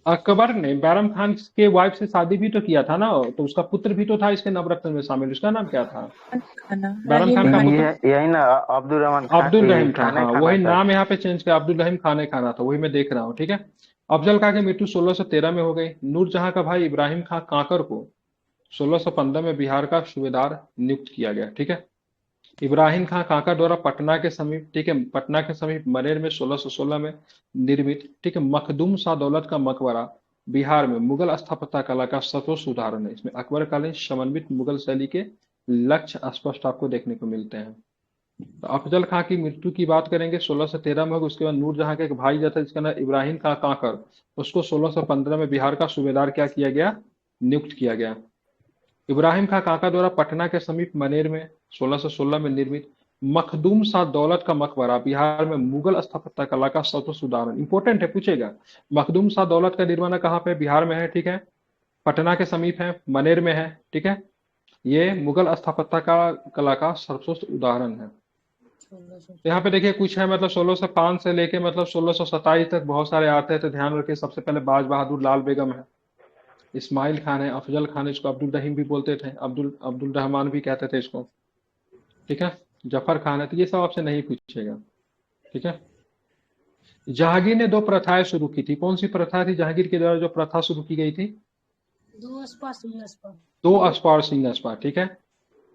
[SPEAKER 1] अकबर ने बैरम खान के वाइफ से शादी भी तो किया था ना, तो उसका पुत्र भी तो था इसके नवरत्न में शामिल। उसका नाम क्या था?
[SPEAKER 4] खाना,
[SPEAKER 1] बैरम
[SPEAKER 4] रहीम
[SPEAKER 1] खान का
[SPEAKER 4] खान।
[SPEAKER 1] पुत्र
[SPEAKER 5] ये यही ना, अब्दुल रहमान खान
[SPEAKER 1] अब्दुल
[SPEAKER 5] की
[SPEAKER 1] रहीम था।
[SPEAKER 5] खाने
[SPEAKER 1] हाँ,
[SPEAKER 5] खाना
[SPEAKER 1] वही
[SPEAKER 5] था।
[SPEAKER 1] नाम यहाँ पे चेंज किया, अब्दुल रहीम खाने खाना था, वही मैं देख रहा हूँ। ठीक है। अफजल खां की मृत्यु 1613 में हो गई। नूरजहां का भाई इब्राहिम खां कांकर को 1615 में बिहार का सूबेदार नियुक्त किया गया। ठीक है। इब्राहिम खां काका द्वारा पटना के समीप, ठीक है, पटना के समीप मनेर में 1616 में निर्मित, ठीक है, मखदूम शाह दौलत का मकबरा बिहार में मुगल स्थापत्य कला का सर्वोच्च उदाहरण है। इसमें अकबरकालीन समन्वित मुगल शैली के लक्ष्य स्पष्ट आपको देखने को मिलते हैं। तो अफजल खां की मृत्यु की बात करेंगे 1613 में होगी। उसके बाद नूरजहां के एक भाई जो था जिसका नाम इब्राहिम खां काकर, उसको 1615 में बिहार का सूबेदार क्या किया गया? नियुक्त किया गया। इब्राहिम खां काका द्वारा पटना के समीप मनेर में 1616 में निर्मित मखदूम शाह दौलत का मकबरा बिहार में मुगल स्थापत्य कला का सर्वोच्च उदाहरण। इंपॉर्टेंट है, पूछेगा। मखदूम शाह दौलत का निर्माण कहाँ पे? बिहार में है। ठीक है। पटना के समीप है, मनेर में है। ठीक है। ये मुगल स्थापत्य का कला का सर्वोच्च उदाहरण है। तो यहाँ पे देखिए कुछ है, मतलब 1605 से लेके मतलब 1627 तक बहुत सारे आते हैं, तो ध्यान रखिए। सबसे पहले बाज बहादुर लाल बेगम है, इस्माइल खान है, अफजल खान है, इसको अब्दुल रहीम भी बोलते थे, अब्दुल रहमान भी कहते थे इसको। ठीक है। जफर खान है। तो ये सब आपसे नहीं पूछेगा। ठीक है। जहांगीर ने दो प्रथाएं शुरू की थी। कौन सी प्रथा थी जहांगीर के द्वारा जो प्रथा शुरू की गई थी?
[SPEAKER 3] दो अस्पा सिंह अस्पा।
[SPEAKER 1] दो अस्पार सिंह अस्पार। ठीक है।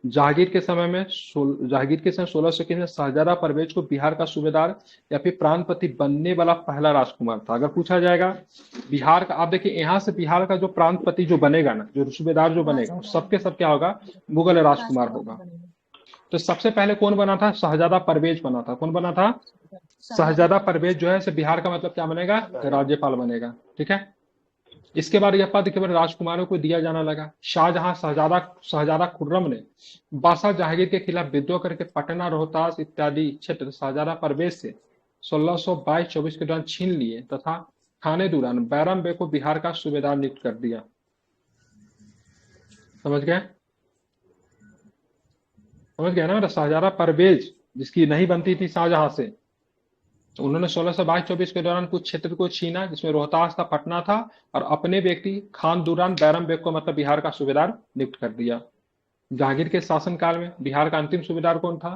[SPEAKER 1] जहांगीर के समय में जहांगीर के समय 1621 में शहजादा परवेज को बिहार का सूबेदार या फिर प्रांतपति बनने वाला पहला राजकुमार था। अगर पूछा जाएगा बिहार का, आप देखिए यहाँ से बिहार का जो प्रांतपति जो बनेगा ना, जो सूबेदार जो बनेगा, सबके सब क्या होगा? मुगल राजकुमार होगा। तो सबसे पहले कौन बना था? शहजादा परवेज बना था। कौन बना था? शहजादा परवेज जो है से बिहार का मतलब क्या बनेगा? राज्यपाल बनेगा। ठीक है। इसके बाद यह पद केवल राजकुमारों को दिया जाना लगा। शाहजहां शहजादा शहजादा खुर्रम ने बादशाह जहांगीर के खिलाफ विद्रोह करके पटना, रोहतास इत्यादि क्षेत्र शहजादा परवेज से 1622-24 के दौरान छीन लिए तथा खाने दौरान बैरम बे को बिहार का सूबेदार नियुक्त कर दिया। समझ गए? समझ गया ना? मेरा शाहजादा परवेज जिसकी नहीं बनती थी शाहजहां से, तो उन्होंने 1622-24 के दौरान कुछ क्षेत्र को छीना, जिसमें रोहतास था, पटना था, और अपने व्यक्ति खान दुरान बैरम बेग को मतलब बिहार का सूबेदार नियुक्त कर दिया। जहांगीर के शासनकाल में बिहार का अंतिम सूबेदार कौन था?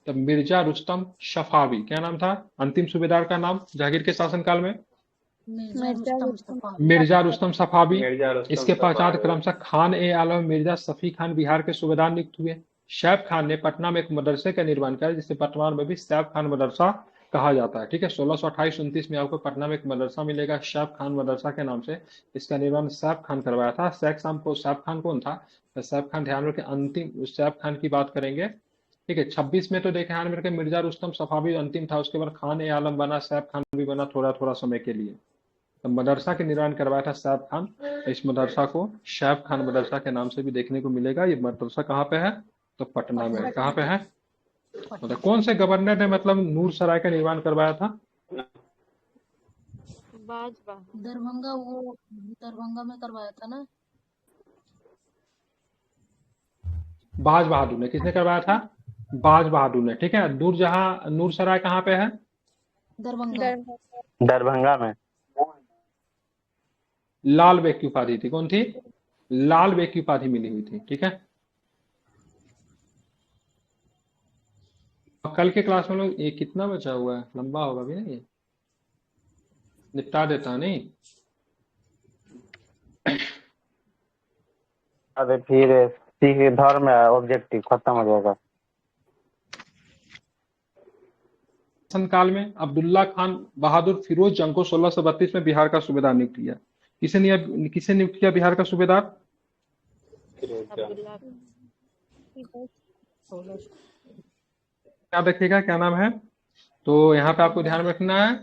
[SPEAKER 1] तब मिर्जा रुस्तम सफावी। क्या नाम था अंतिम सूबेदार का नाम जहांगीर के शासनकाल में? मिर्जा रुस्तम सफावी। इसके पश्चात क्रमशः खान ए आलम मिर्जा सफी खान बिहार के सूबेदार नियुक्त हुए। सैफ खान ने पटना में एक मदरसे का निर्माण किया, जिसे वर्तमान में भी सैफ खान मदरसा कहा जाता है। ठीक है। 1628-29 में आपको पटना में एक मदरसा मिलेगा सैफ खान मदरसा के नाम से। इसका निर्माण सैफ खान करवाया था। सैफ खान कौन था? तो सैफ खान, ध्यान रखें, अंतिम सैफ खान की बात करेंगे। ठीक है। 26 में तो देखे ध्यान में रखें, मिर्जा रुस्तम सफावी अंतिम था, उसके बाद खान ए आलम बना, सैफ खान भी बना थोड़ा थोड़ा समय के लिए। तो मदरसा के निर्माण करवाया था सैफ खान। इस मदरसा को सैफ खान मदरसा के नाम से भी देखने को मिलेगा। ये मदरसा कहाँ पे है? तो पटना में। कहाँ पे है? मतलब कौन से गवर्नर ने मतलब नूर सराय का निर्माण करवाया था?
[SPEAKER 3] दरभंगा, वो दरभंगा में करवाया था ना।
[SPEAKER 1] बाज बहादुर ने। किसने करवाया था? बाज बहादुर ने। ठीक है। नूर सराय कहाँ पे है?
[SPEAKER 3] दरभंगा।
[SPEAKER 5] दरभंगा में।
[SPEAKER 1] लाल बेग की उपाधि थी। कौन थी? लाल बेग की उपाधि मिली हुई थी। ठीक है। कल के क्लास में लोग, ये कितना बचा हुआ है? लंबा होगा भी ना, ये निपटा देता नहीं।
[SPEAKER 5] अरे फिर सिख धर्म ऑब्जेक्टिव खत्म हो जाएगा।
[SPEAKER 1] काल में अब्दुल्ला खान बहादुर फिरोज जंग को 1632 में बिहार का सूबेदार नियुक्त किया। किसे नियुक्त किया बिहार का सूबेदार? याद रखिएगा क्या नाम है। तो यहाँ पे आपको ध्यान रखना है,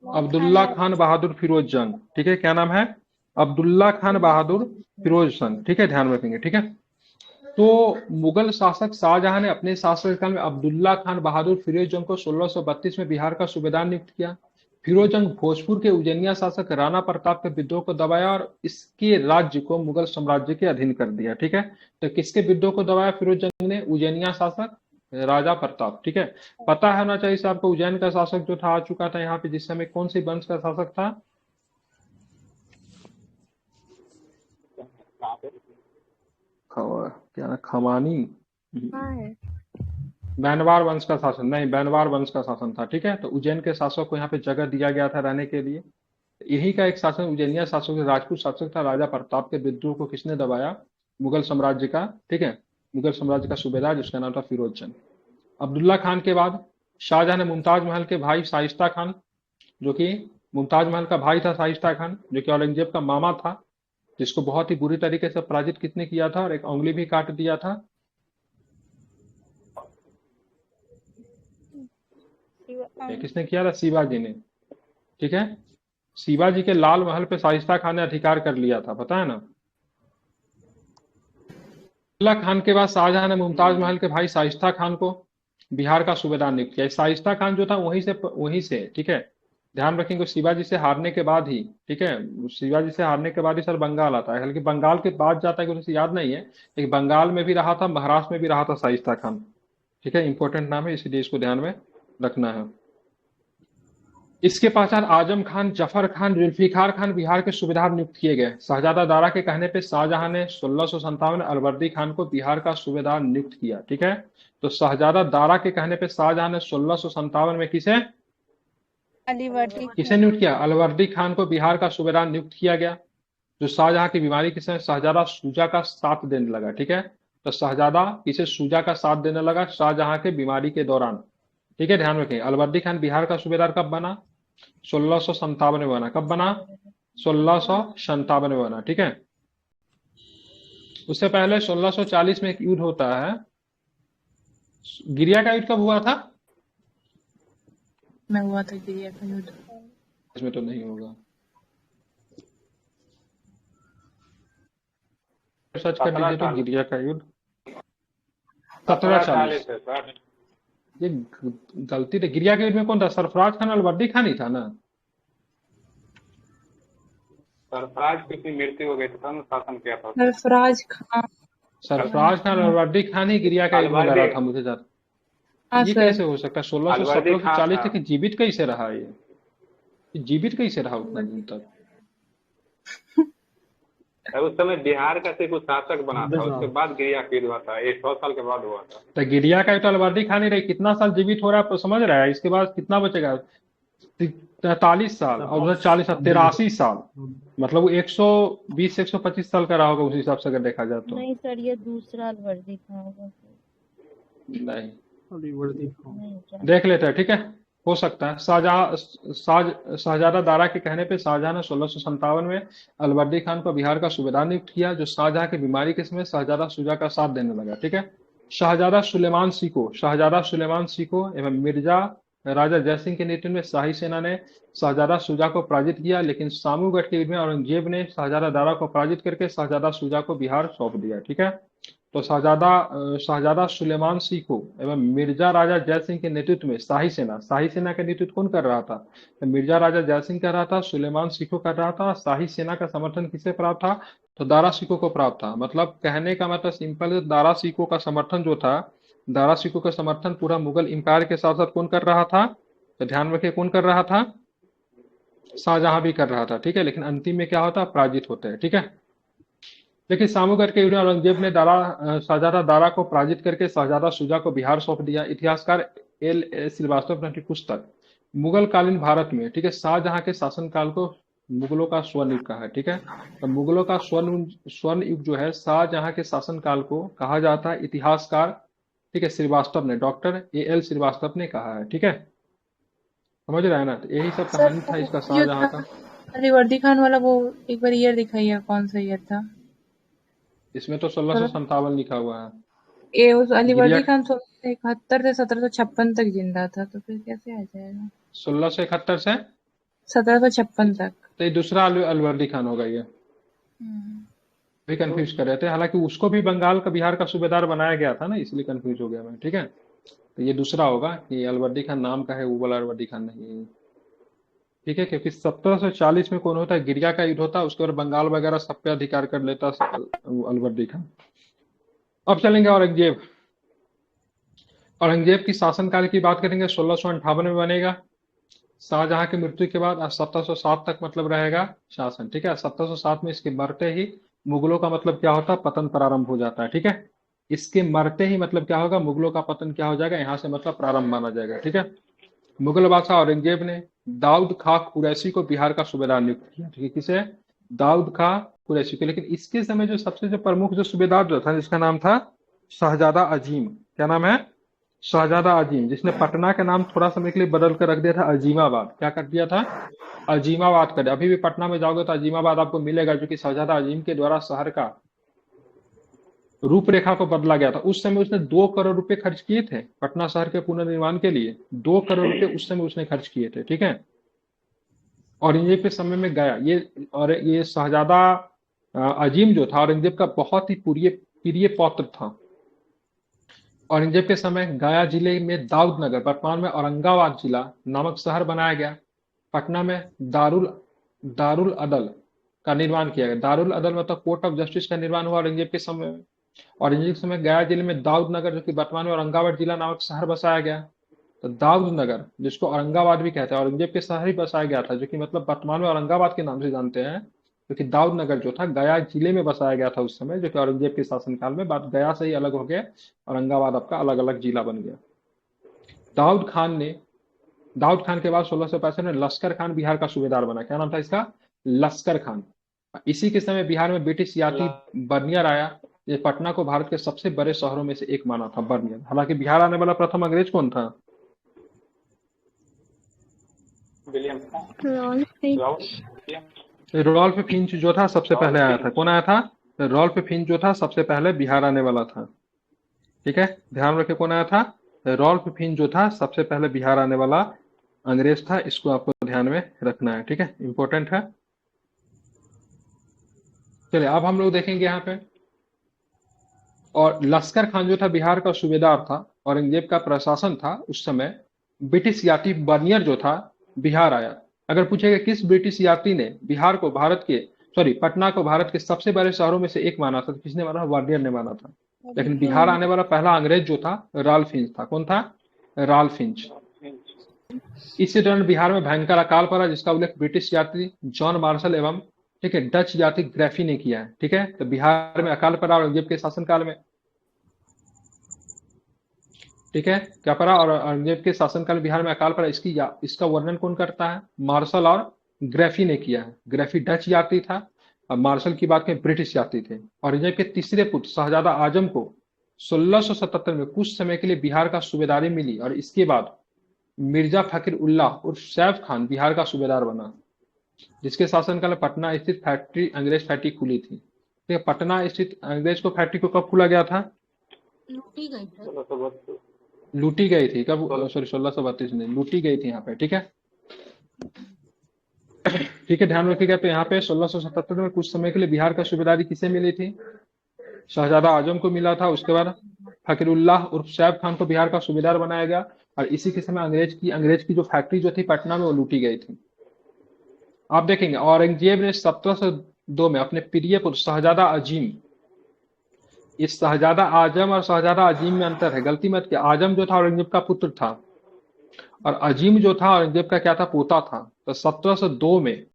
[SPEAKER 1] अब्दुल्ला खान बहादुर फिरोज जंग। ठीक है। क्या नाम है? अब्दुल्ला खान बहादुर फिरोज जंग। ठीक है। ध्यान रखेंगे। ठीक है। तो मुगल शासक शाहजहां ने अपने शासनकाल में अब्दुल्ला खान बहादुर फिरोज जंग को 1632 में बिहार का सूबेदार नियुक्त किया। फिरोजंग भोजपुर के उज्जैनिया शासक राणा प्रताप के विद्रोह को दबाया और इसके राज्य को मुगल साम्राज्य के अधीन कर दिया। ठीक है, तो किसके विद्रोह को दबाया फिरोजंग ने? उज्जैनिया शासक राजा प्रताप। ठीक है, पता होना चाहिए से आपको उज्जैन का शासक जो था आ चुका था यहाँ पे जिस समय, कौन सी वंश का शासक था? क्या खमानी?
[SPEAKER 2] हाँ है।
[SPEAKER 1] बैनवार वंश का शासन नहीं, बैनवार वंश का शासन था। ठीक है, तो उज्जैन के शासक को यहाँ पे जगह दिया गया था रहने के लिए। यही का एक शासन उज्जैनिया शासक राजपूत शासक था राजा प्रताप के विद्रोह को किसने दबाया? मुगल साम्राज्य का। ठीक है, मुगल साम्राज्य का सूबेदार जिसका नाम था फिरोज जंग। अब्दुल्ला खान के बाद शाहजहां ने मुमताज महल के भाई शाइस्ता खान, जो कि मुमताज महल का भाई था शाइस्ता खान, जो कि औरंगजेब का मामा था, जिसको बहुत ही बुरी तरीके से पराजित किसने किया था और एक उंगली भी काट दिया था? ये किसने किया था? शिवाजी ने। ठीक है, शिवाजी के लाल महल पे शाइस्ता खान ने अधिकार कर लिया था, पता है ना। अब्दुल्ला खान के बाद शाहजहां ने मुमताज महल के भाई शाइस्ता खान को बिहार का सूबेदार नियुक्त किया। शाइस्ता खान जो था वहीं से ठीक है, ध्यान रखेंगे शिवाजी से हारने के बाद ही। ठीक है, शिवाजी से हारने के बाद ही सर बंगाल आता है, हालांकि बंगाल के बाद जाता है कि उसे याद नहीं है, लेकिन बंगाल में भी रहा था, महाराष्ट्र में भी रहा था शाइस्ता खान। ठीक है, इंपॉर्टेंट नाम है, इसीलिए इसको ध्यान में रखना है। इसके पश्चात आजम खान, जफर खान, जुल्फिकार खान बिहार के सूबेदार नियुक्त किए गए। शहजादा दारा के कहने पे शाहजहां ने 1657 अलवर्दी खान को बिहार का सूबेदार नियुक्त किया। ठीक है, तो शहजादा दारा के कहने पे शाहजहां ने 1657 में किसे नियुक्त किया? अलवर्दी खान को बिहार का सूबेदार नियुक्त किया गया, जो शाहजहां की बीमारी के समय शहजादा शुजा का साथ देने लगा। ठीक है, तो शहजादा किसे? शुजा का साथ देने लगा शाहजहां के बीमारी के दौरान। ठीक है, ध्यान रखें। अलवर्दी खान बिहार का सूबेदार कब बना? 1657 में बना। कब बना? 1657 में बना। ठीक है, उससे पहले 1640 में एक युद्ध होता है, गिरिया का युद्ध कब हुआ था?
[SPEAKER 4] में हुआ था गिरिया का युद्ध।
[SPEAKER 1] इसमें तो नहीं होगा, सर्च कर लीजिए तो गिरिया का युद्ध 1740। ये गलती थी, गिरिया के युद्ध में कौन था? सरफराज खान अलवर्दी खान ही था ना।
[SPEAKER 5] सरफराज की मृत्यु हो गई थी, शासन किया था।
[SPEAKER 1] सरफराज खान अलवर्दी खान ही गिरिया का युद्ध में लड़ा था मुझे ज्यादा।
[SPEAKER 4] हाँ
[SPEAKER 1] ये
[SPEAKER 4] सर।
[SPEAKER 1] कैसे हो सकता है? 1640 तक जीवित कैसे रहा? ये जीवित कैसे रहा उतना दिन तक?
[SPEAKER 5] उस समय बिहार का सिर्फ शासक बना था, उसके बाद गिरिया का युद्ध हुआ था, 100 साल के बाद हुआ था।
[SPEAKER 1] तो गिरिया का युद्ध अलवर्दी खान ही रही, कितना साल जीवित हो रहा है आप समझ रहा है? इसके बाद कितना बचेगा? 43 साल और उधर 40 83 साल, मतलब वो 120 से 125 साल का रहा होगा उस हिसाब से अगर देखा जाए तो।
[SPEAKER 2] नहीं सर, ये दूसरा अलवर्दी खान होगा।
[SPEAKER 1] नहीं, देख लेते हैं। ठीक है, हो सकता है। शहजादा दारा के कहने पे शाहजहां ने 1657 में अलवर्दी खान को बिहार का सूबेदार नियुक्त किया, जो शाहजहां की बीमारी के समय शहजादा शुजा का साथ देने लगा। ठीक है, शहजादा सुलेमान सीको एवं मिर्जा राजा जयसिंह के नेतृत्व में शाही सेना ने शहजादा शुजा को पराजित किया, लेकिन सामूगढ़ के युद्ध में औरंगजेब ने शहजादा दारा को पराजित करके शहजादा शुजा को बिहार सौंप दिया। ठीक है, तो शहजादा सुलेमान सीको एवं मिर्जा राजा जयसिंह के नेतृत्व में शाही सेना का नेतृत्व कौन कर रहा था? तो मिर्जा राजा जयसिंह कर रहा था, सुलेमान सीको कर रहा था। शाही सेना का समर्थन किसे प्राप्त था? तो दारा सिको को प्राप्त था। मतलब कहने का मतलब सिंपल है, दारा सिको का समर्थन जो था, दारा सिको का समर्थन पूरा मुगल एम्पायर के साथ साथ कौन कर रहा था? तो ध्यान रखिए, कौन कर रहा था? शाहजहां भी कर रहा था। ठीक है, लेकिन अंतिम में क्या होता? पराजित होते हैं। ठीक है, लेकिन सामूगढ़ के युद्ध में औरंगजेब ने शहजादा दारा को पराजित करके शहजादा शुजा को बिहार सौंप दिया। इतिहासकार L. श्रीवास्तव ने अपनी पुस्तक मुगल कालीन भारत में, ठीक है, शाहजहां के शासनकाल को मुगलों का स्वर्ण युग कहा है। ठीक है, तो मुगलों का स्वर्ण युग जो है शाहजहां के शासनकाल को कहा जाता है। इतिहासकार, ठीक है, श्रीवास्तव ने, डॉक्टर A. L. श्रीवास्तव ने कहा है। ठीक है, समझ रहे हैं ना? तो यही सब कहानी था इसका शाहजहां का।
[SPEAKER 4] अलीवर्दी खान वाला वो एक बार ईयर दिखाइए, कौन सा ईयर था?
[SPEAKER 1] इसमें तो 1657 लिखा हुआ है।
[SPEAKER 4] ये उस अलीवर्दी खान 1671 से 1756 तक जिंदा था, तो फिर कैसे आ जाएगा?
[SPEAKER 1] 1671 से
[SPEAKER 4] 1756 तक।
[SPEAKER 1] तो ये दूसरा अलवर्दी खान होगा। ये भी कंफ्यूज कर रहे थे, हालांकि उसको भी बंगाल का बिहार का सूबेदार बनाया गया था ना, इसलिए कंफ्यूज हो गया मैं। ठीक है, तो ये दूसरा होगा कि अलवर्दी खान नाम का है, वो वाला अलवर्दी खान नहीं है। ठीक है, क्योंकि 1740 में कौन होता है, गिरिया का युद्ध होता है, उसके बाद बंगाल वगैरह सब पे अधिकार कर लेता अलवर्दी खान। अब चलेंगे औरंगजेब। औरंगजेब की शासनकाल की बात करेंगे, 1658 में बनेगा, शाहजहां की मृत्यु के बाद 1707 तक मतलब रहेगा शासन। ठीक है, 1707 में इसके मरते ही मुगलों का मतलब क्या होता है, पतन प्रारंभ हो जाता है। ठीक है, इसके मरते ही मतलब क्या होगा, मुगलों का पतन क्या हो जाएगा, यहाँ से मतलब प्रारंभ माना जाएगा। ठीक है, मुगल बादशाह औरंगजेब ने दाऊद खां कुरैशी को बिहार का सूबेदार नियुक्त किया। ठीक है, किसे, दाऊद खां कुरैशी को। लेकिन इसके समय जो सबसे जो प्रमुख जो सूबेदार जो था, जिसका नाम था शहजादा अजीम। क्या नाम है, शहजादा अजीम, जिसने पटना का नाम थोड़ा समय के लिए बदल कर रख दिया था अजीमाबाद। क्या कर दिया था, अजीमाबाद कर दिया। अभी भी पटना में जाओगे तो अजीमाबाद आपको मिलेगा, जो कि शहजादा अजीम के द्वारा शहर का रूपरेखा को बदला गया था। उस समय उसने 2 करोड़ रुपए खर्च किए थे पटना शहर के पुनर्निर्माण के लिए। 2 करोड़ रुपए उस समय उसने खर्च किए थे। ठीक है, औरंगजेब के समय में गया ये शहजादा अजीम जो था औरंगजेब का बहुत ही प्रिय पौत्र था। औरंगजेब के समय गया जिले में दाऊद नगर, वर्तमान में औरंगाबाद जिला नामक शहर बनाया गया। पटना में दारुल अदल का निर्माण किया गया। दारुल अदल मतलब कोर्ट ऑफ जस्टिस का निर्माण हुआ औरंगजेब के समय में। औरंगजेब के समय गया जिले में दाऊद नगर, जो कि वर्तमान में औरंगाबाद जिला नामक शहर बसाया गया। तो दाऊद नगर, जिसको औरंगाबाद भी कहते हैं, औरंगजेब के शहर ही बसाया गया था, जो कि मतलब वर्तमान में औरंगाबाद के नाम से जानते हैं। क्योंकि दाऊद नगर जो था गया जिले में बसाया गया था उस समय, जो कि औरंगजेब के शासनकाल में बात गया से ही अलग हो गया, औरंगाबाद आपका अलग अलग जिला बन गया। दाऊद खान के बाद 1665 में लश्कर खान बिहार का सूबेदार बना। क्या नाम था इसका, लश्कर खान। इसी के समय बिहार में ब्रिटिश यात्री बर्नियर आया। ये पटना को भारत के सबसे बड़े शहरों में से एक माना था बर्नियर। हालांकि बिहार आने वाला प्रथम अंग्रेज कौन था,
[SPEAKER 5] विलियम
[SPEAKER 1] रॉल्फ फिंच जो था सबसे पहले आया था। कौन आया था, रॉल्फ फिंच जो था सबसे पहले बिहार आने वाला था। ठीक है, ध्यान रखें कौन आया था, रॉल्फ फिंच जो था सबसे पहले बिहार आने वाला अंग्रेज था। इसको आपको ध्यान में रखना है। ठीक है, इंपॉर्टेंट है। चलिए अब हम लोग देखेंगे यहाँ पे, और लश्कर खान जो था बिहार का सूबेदार था। औरंगजेब का प्रशासन था उस समय। ब्रिटिश यात्री बर्नियर जो था बिहार आया। अगर पूछेगा किस ब्रिटिश यात्री ने बिहार को पटना को भारत के सबसे बड़े शहरों में से एक माना था, तो किसने माना, बर्नियर ने माना था। लेकिन बिहार आने वाला पहला अंग्रेज जो था रॉल्फ फिंच था। कौन था, रॉल्फ फिंच। इसी दौरान बिहार में भयंकर अकाल पड़ा, जिसका उल्लेख ब्रिटिश यात्री जॉन मार्शल एवं ठीक है डच यात्री ग्रेफी ने किया है। ठीक है, तो बिहार में अकाल पड़ा औरंगजेब के शासनकाल में। ठीक है, क्या पड़ा, और औरंगजेब के शासनकाल में बिहार में अकाल पड़ा। इसका वर्णन कौन करता है, मार्शल और ग्रेफी ने किया है। ग्रेफी डच यात्री था और मार्शल की बात करें ब्रिटिश यात्री थे। औरंगजेब के तीसरे पुत्र शहजादा आजम को 1677 में कुछ समय के लिए बिहार का सूबेदारी मिली, और इसके बाद मिर्जा फकीर उल्लाह उर्फ सैफ खान बिहार का सूबेदार बना, जिसके शासनकाल में पटना स्थित अंग्रेज फैक्ट्री खुली थी। ठीक है, पटना स्थित अंग्रेज को फैक्ट्री को कब खोला गया था,
[SPEAKER 3] लूटी गई थी।
[SPEAKER 1] लूटी गई थी कब, सॉरी 1632 में लूटी गई थी यहाँ पे। ठीक है, ठीक है, ध्यान रखिएगा। तो यहाँ पे 1677 में कुछ समय के लिए बिहार का सूबेदारी किसे मिली थी, शहजादा आजम को मिला था। उसके बाद फकीरुल्लाह उर्फ सैफ खान को बिहार का सूबेदार बनाया गया, और इसी के समय अंग्रेज की जो फैक्ट्री जो थी पटना में, वो लूटी गई थी। आप देखेंगे औरंगजेब ने 1702 में अपने प्रिय पुत्र शहजादा अजीम, इस शहजादा आजम और शहजादा अजीम में अंतर है, गलती मत किया। आजम जो था औरंगजेब का पुत्र था, और अजीम जो था औरंगजेब का क्या था, पोता था। तो 1702 में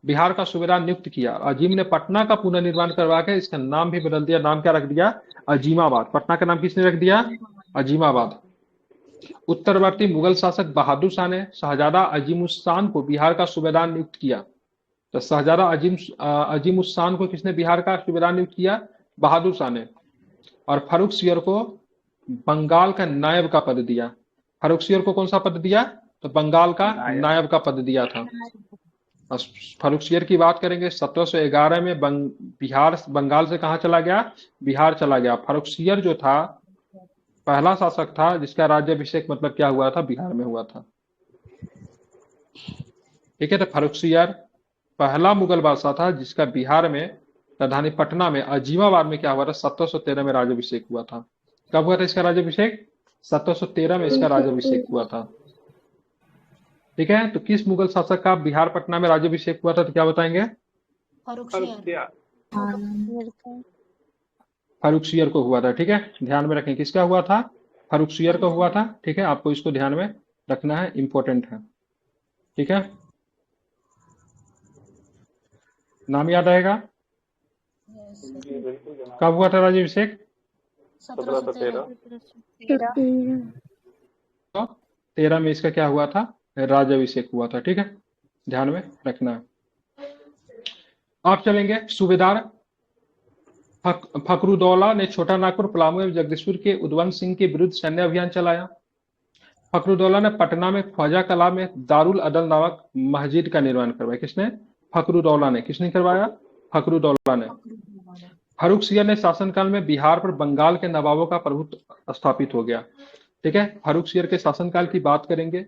[SPEAKER 1] बिहार का सूबेदार नियुक्त किया। अजीम ने पटना का पुनर्निर्माण करवा के इसका नाम भी बदल दिया। नाम क्या रख दिया, अजीमाबाद। पटना का नाम किसने रख दिया, अजीमाबाद। उत्तरवर्ती मुगल शासक बहादुर शाह ने शहजादा अजीमुस्सान को बिहार का सूबेदार नियुक्त किया। तो शहजादा अजीमुस्सान को किसने बिहार का सूबेदार नियुक्त किया, बहादुर शाह ने। और फर्रुख सियर को बंगाल का नायब का पद दिया। फर्रुख सियर को कौन सा पद दिया, तो बंगाल का नायब का पद दिया था। फर्रुख सियर की बात करेंगे, 1711 में बंगाल से कहाँ चला गया, बिहार चला गया। फर्रुख सियर जो था पहला शासक था जिसका राज्याभिषेक मतलब क्या हुआ था, बिहार में हुआ था। ठीक है, तो फर्रुख सियर पहला मुगल बादशाह था जिसका बिहार में राजधानी पटना में अजीमाबाद में क्या हुआ था, 1713 में राज्याभिषेक हुआ था। कब हुआ था इसका राज्याभिषेक, 1713 में इसका राज्याभिषेक हुआ था। ठीक है, तो किस मुगल शासक का बिहार पटना में राज्याभिषेक हुआ था, तो क्या बताएंगे?
[SPEAKER 3] फर्रुखसियार।
[SPEAKER 1] फर्रुखसियर को हुआ था। ठीक है, ध्यान में रखें, किसका हुआ था? फर्रुखसियर का हुआ था। ठीक है, आपको इसको ध्यान में रखना है, इंपॉर्टेंट है। ठीक है, नाम याद आएगा?
[SPEAKER 5] जी बिल्कुल जनाब।
[SPEAKER 1] कब हुआ था राज्याभिषेक?
[SPEAKER 5] 1713।
[SPEAKER 1] 13 में इसका क्या हुआ था? राज्याभिषेक हुआ था। ठीक है, ध्यान में रखना। आप चलेंगे सूबेदार फखरुद्दौला ने छोटा नागपुर, पलामू एवं जगदीशपुर के उद्वंश सिंह के विरुद्ध सैन्य अभियान चलाया। फखरुद्दौला ने पटना में ख्वाजा कला में दारुल अदल नामक मस्जिद का निर्माण करवाया। किसने? फखरुद्दौला ने। किसने करवाया? फखरुद्दौला ने। फर्रुखसियर ने शासनकाल में बिहार पर बंगाल के नवाबों का प्रभुत्व स्थापित हो गया। ठीक है, फर्रुखसियर के शासनकाल की बात करेंगे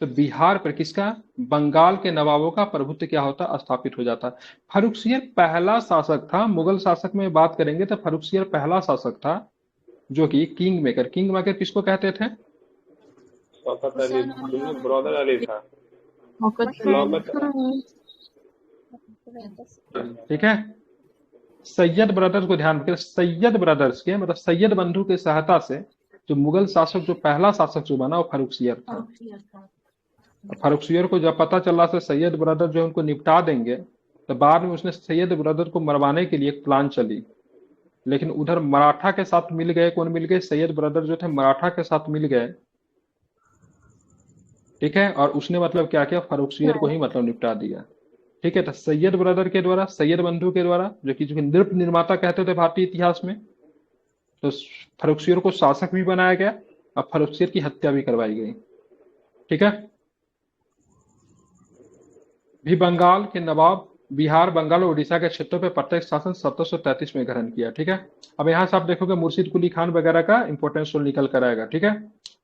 [SPEAKER 1] तो बिहार पर किसका? बंगाल के नवाबों का प्रभुत्व क्या होता? स्थापित हो जाता। फर्रुखसियर पहला शासक था, मुगल शासक में बात करेंगे तो फर्रुखसियर पहला शासक था जो कि किंग मेकर। किंग मेकर किसको कहते थे?
[SPEAKER 5] शौकत अली ब्रदर अली था।
[SPEAKER 1] ठीक है, सैयद ब्रदर्स को ध्यान रखें, सैयद ब्रदर्स के मतलब सैयद बंधु के सहायता से जो मुगल शासक, जो पहला शासक जो बना वो फर्रुखसियर था। फर्रुखसियर को जब पता चला से सैयद ब्रदर जो उनको निपटा देंगे, तो बाद में उसने सैयद ब्रदर को मरवाने के लिए एक प्लान चली, लेकिन उधर मराठा के साथ मिल गए। कौन मिल गए? सैयद ब्रदर जो थे मराठा के साथ मिल गए। ठीक है, और उसने मतलब क्या किया? फर्रुखसियर को ही मतलब निपटा दिया। ठीक है, तो सैयद ब्रदर के द्वारा, सैयद बंधु के द्वारा, जो कि नृप निर्माता कहते थे भारतीय इतिहास में, तो फर्रुखसियर को शासक भी बनाया गया और फर्रुखसियर की हत्या भी करवाई गई। ठीक है, भी बंगाल के नवाब बिहार, बंगाल और उड़ीसा के क्षेत्रों पर प्रत्यक्ष शासन 1733 में ग्रहण किया। ठीक है, अब यहाँ से आप देखोगे मुर्शिद कुली खान वगैरह का इंपोर्टेंस रोल निकल कर आएगा। ठीक है,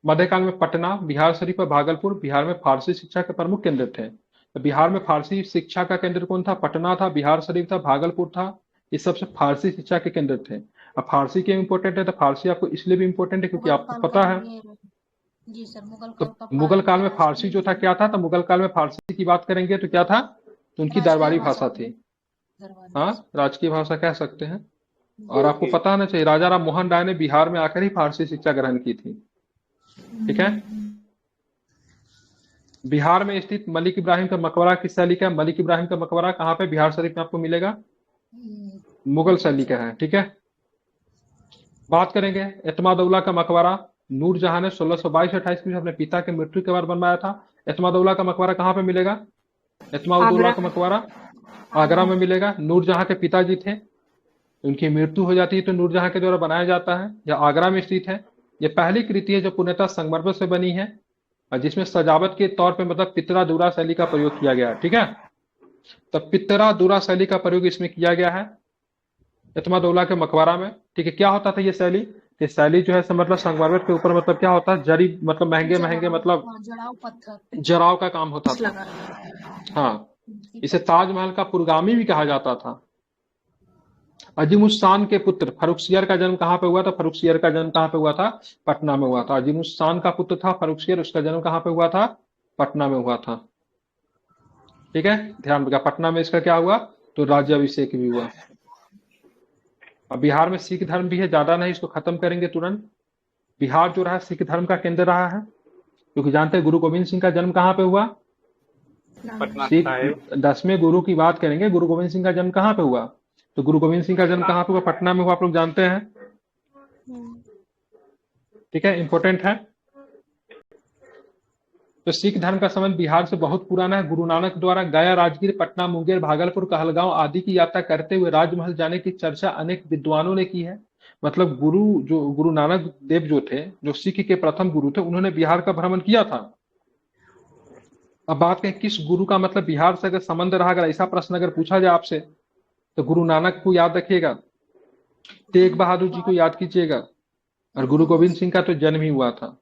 [SPEAKER 1] मध्यकाल में पटना, बिहार शरीफ और भागलपुर बिहार में फारसी शिक्षा के प्रमुख केंद्र थे। तो बिहार में फारसी शिक्षा का केंद्र कौन था? पटना था, बिहार शरीफ था, भागलपुर था। ये सबसे फारसी शिक्षा के केंद्र थे। अब फारसी क्यों इंपॉर्टेंट है? तो फारसी आपको इसलिए भी इंपॉर्टेंट है क्योंकि आपको पता है
[SPEAKER 3] जी सर, मुगल
[SPEAKER 1] तो
[SPEAKER 3] काल का
[SPEAKER 1] मुगल काल में फारसी जो था क्या था? तो मुगल काल में फारसी की बात करेंगे तो क्या था? तो उनकी दरबारी भाषा थी। हाँ, राजकीय भाषा कह सकते हैं। और आपको पता होना चाहिए राजा राम मोहन राय ने बिहार में आकर ही फारसी शिक्षा ग्रहण की थी। ठीक है, बिहार में स्थित मलिक इब्राहिम का मकबरा किस शैली का? मलिक इब्राहिम का मकबरा कहाँ पे? बिहार शरीफ में आपको मिलेगा, मुगल शैली का है। ठीक है, बात करेंगे एतमादौला का मकबरा। नूरजहां ने 1622-28 में अपने पिता के मृत्यु के बाद बनवाया था। एतमादौला का मकबरा कहाँ पे मिलेगा? एतमादौला का मकबरा आगरा में मिलेगा। नूरजहां के पिताजी थे, उनकी मृत्यु हो जाती है तो नूरजहां के द्वारा बनाया जाता है। यह आगरा में स्थित है। यह पहली कृति है जो पूर्णतः संगमरमर से बनी है और जिसमें सजावट के तौर पे मतलब पितरा दूरा शैली का प्रयोग किया गया है। ठीक है, तो पितरा दूरा शैली का प्रयोग इसमें किया गया है एतमादौला के मकबरा में। ठीक है, क्या होता था ये शैली? ये शैली जो है मतलब संगमरमर के ऊपर मतलब क्या होता है? जरी मतलब महंगे महंगे मतलब
[SPEAKER 3] जड़ाऊ पत्थर,
[SPEAKER 1] जराव का काम होता था। हाँ, इसे ताजमहल का पुरगामी भी कहा जाता था। अजीमुस्सान के पुत्र फर्रुखसियर का जन्म कहाँ पे हुआ था? फर्रुखसियर का जन्म कहाँ पे हुआ था? पटना में हुआ था। अजीमुस्सान का पुत्र था फर्रुखसियर, उसका जन्म कहाँ पे हुआ था? पटना में हुआ था। ठीक है, ध्यान रखिएगा, पटना में इसका क्या हुआ? तो राज्याभिषेक भी हुआ। अब बिहार में सिख धर्म भी है, ज्यादा नहीं, इसको खत्म करेंगे तुरंत। बिहार जो रहा सिख धर्म का केंद्र रहा है, क्योंकि जानते हैं गुरु गोविंद सिंह का जन्म कहाँ पे हुआ?
[SPEAKER 5] पटना
[SPEAKER 1] सिख
[SPEAKER 5] साहिब।
[SPEAKER 1] 10वें गुरु की बात करेंगे, गुरु गोविंद सिंह का जन्म कहाँ पे हुआ? तो गुरु गोविंद सिंह का जन्म कहाँ पे हुआ? पटना में हुआ, आप लोग जानते हैं। ठीक है, इंपॉर्टेंट है। तो सिख धर्म का संबंध बिहार से बहुत पुराना है। गुरु नानक द्वारा गया, राजगीर, पटना, मुंगेर, भागलपुर, कहलगांव आदि की यात्रा करते हुए राजमहल जाने की चर्चा अनेक विद्वानों ने की है। मतलब गुरु नानक देव जो थे, जो सिख के प्रथम गुरु थे, उन्होंने बिहार का भ्रमण किया था। अब बात करें किस गुरु का मतलब बिहार से अगर संबंध रहा, अगर ऐसा प्रश्न अगर पूछा जाए आपसे, तो गुरु नानक को याद रखिएगा, तेग बहादुर जी को याद कीजिएगा, और गुरु गोविंद सिंह का तो जन्म ही हुआ था।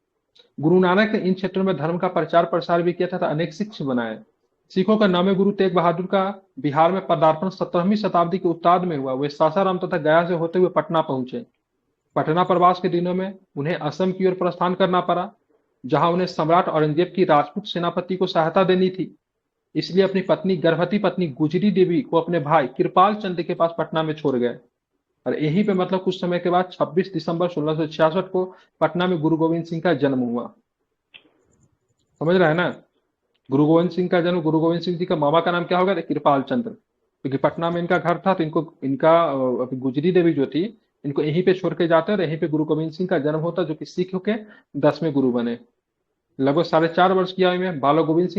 [SPEAKER 1] गुरु नानक ने इन क्षेत्रों में धर्म का प्रचार प्रसार भी किया था, अनेक शिष्य बनाए। सिखों का 9वें गुरु तेग बहादुर का बिहार में पदार्पण 17वीं शताब्दी के उत्तार्ध में हुआ। वे सासाराम तथा गया से होते हुए पटना पहुंचे। पटना प्रवास के दिनों में उन्हें असम की ओर प्रस्थान करना पड़ा। जहां उन्हें सम्राट औरंगजेब की राजपूत सेनापति को सहायता देनी थी। इसलिए अपनी पत्नी, गर्भवती पत्नी गुजरी देवी को अपने भाई कृपाल चंद के पास पटना में छोड़ गए। और यहीं पे मतलब कुछ समय के बाद 26 दिसंबर 1666 को पटना में गुरु गोविंद सिंह का जन्म हुआ। समझ रहे हैं ना? गुरु गोविंद सिंह का जन्म, गुरु गोविंद सिंह जी का मामा का नाम क्या होगा? कृपाल चंद्र, क्योंकि पटना में इनका घर था, तो इनका अभी गुजरी देवी जो थी, इनको यहीं पे छोड़ के जाते और यहीं पे गुरु गोविंद सिंह का जन्म होता, जो कि सिखों के 10वें गुरु बने। लगभग 4.5 वर्ष की आयु में बालक गोविंद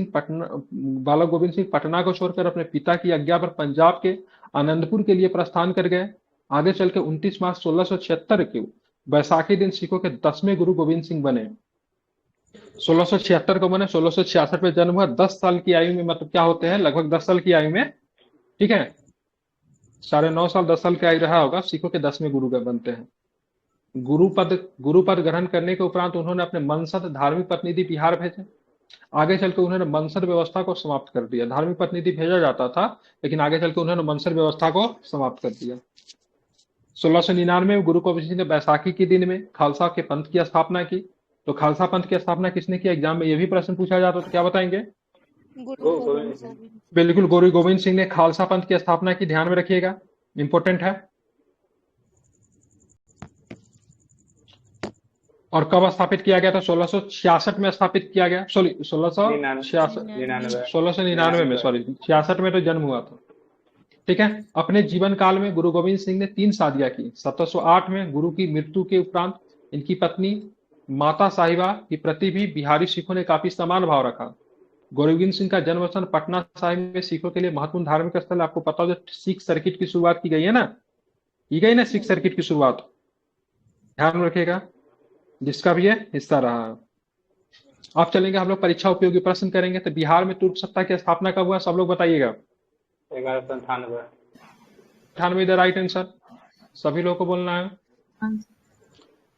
[SPEAKER 1] सिंह पटना को छोड़कर अपने पिता की आज्ञा पर पंजाब के आनंदपुर के लिए प्रस्थान कर गए। आगे चल के 29 मार्च 1676 के बैसाखी दिन सिखों के 10वें गुरु गोविंद सिंह बने। 1676 को बने, 1666 में जन्म हुआ। 10 साल की आयु में, मतलब क्या होते हैं, लगभग 10 साल की आयु में, ठीक है, 9.5 साल 10 साल की आयु रहा होगा, सिखों के 10वें गुरु बनते हैं। गुरु पद ग्रहण करने के उपरांत उन्होंने अपने मनसद धार्मिक प्रतिनिधि बिहार भेजे। आगे चल के उन्होंने मनसद व्यवस्था को समाप्त कर दिया। धार्मिक प्रतिनिधि भेजा जाता था, लेकिन आगे चल के उन्होंने मनसद व्यवस्था को समाप्त कर दिया। 1699 में गुरु गोविंद सिंह ने बैसाखी के दिन में खालसा के पंथ की स्थापना की। तो खालसा पंथ की स्थापना किसने किया? एग्जाम में यह भी प्रश्न पूछा जाता, तो क्या बताएंगे? बिल्कुल, गुरु गोविंद सिंह ने खालसा पंथ की स्थापना की, ध्यान में रखिएगा, इंपॉर्टेंट है। और कब स्थापित किया गया था? 1666 में स्थापित किया गया, सॉरी 1699 में, सॉरी 66 में तो जन्म हुआ था, ठीक है। अपने जीवन काल में गुरु गोविंद सिंह ने 3 शादियां की। 1708 में गुरु की मृत्यु के उपरांत इनकी पत्नी माता साहिबा के प्रति भी बिहारी सिखों ने काफी समान भाव रखा। गुरु गोविंद सिंह का जन्म स्थान पटना साहिब में सिखों के लिए महत्वपूर्ण धार्मिक स्थल। आपको पता हो, सिख सर्किट की शुरुआत की गई है ना, सिख सर्किट की शुरुआत, ध्यान रखिएगा, जिसका भी ये हिस्सा रहा है। अब चलेंगे हम लोग परीक्षा उपयोगी प्रश्न करेंगे। तो बिहार में तुर्क सत्ता की स्थापना कब हुआ? सब लोग बताइएगा। 1198 द राइट आंसर, सभी लोगों को बोलना है।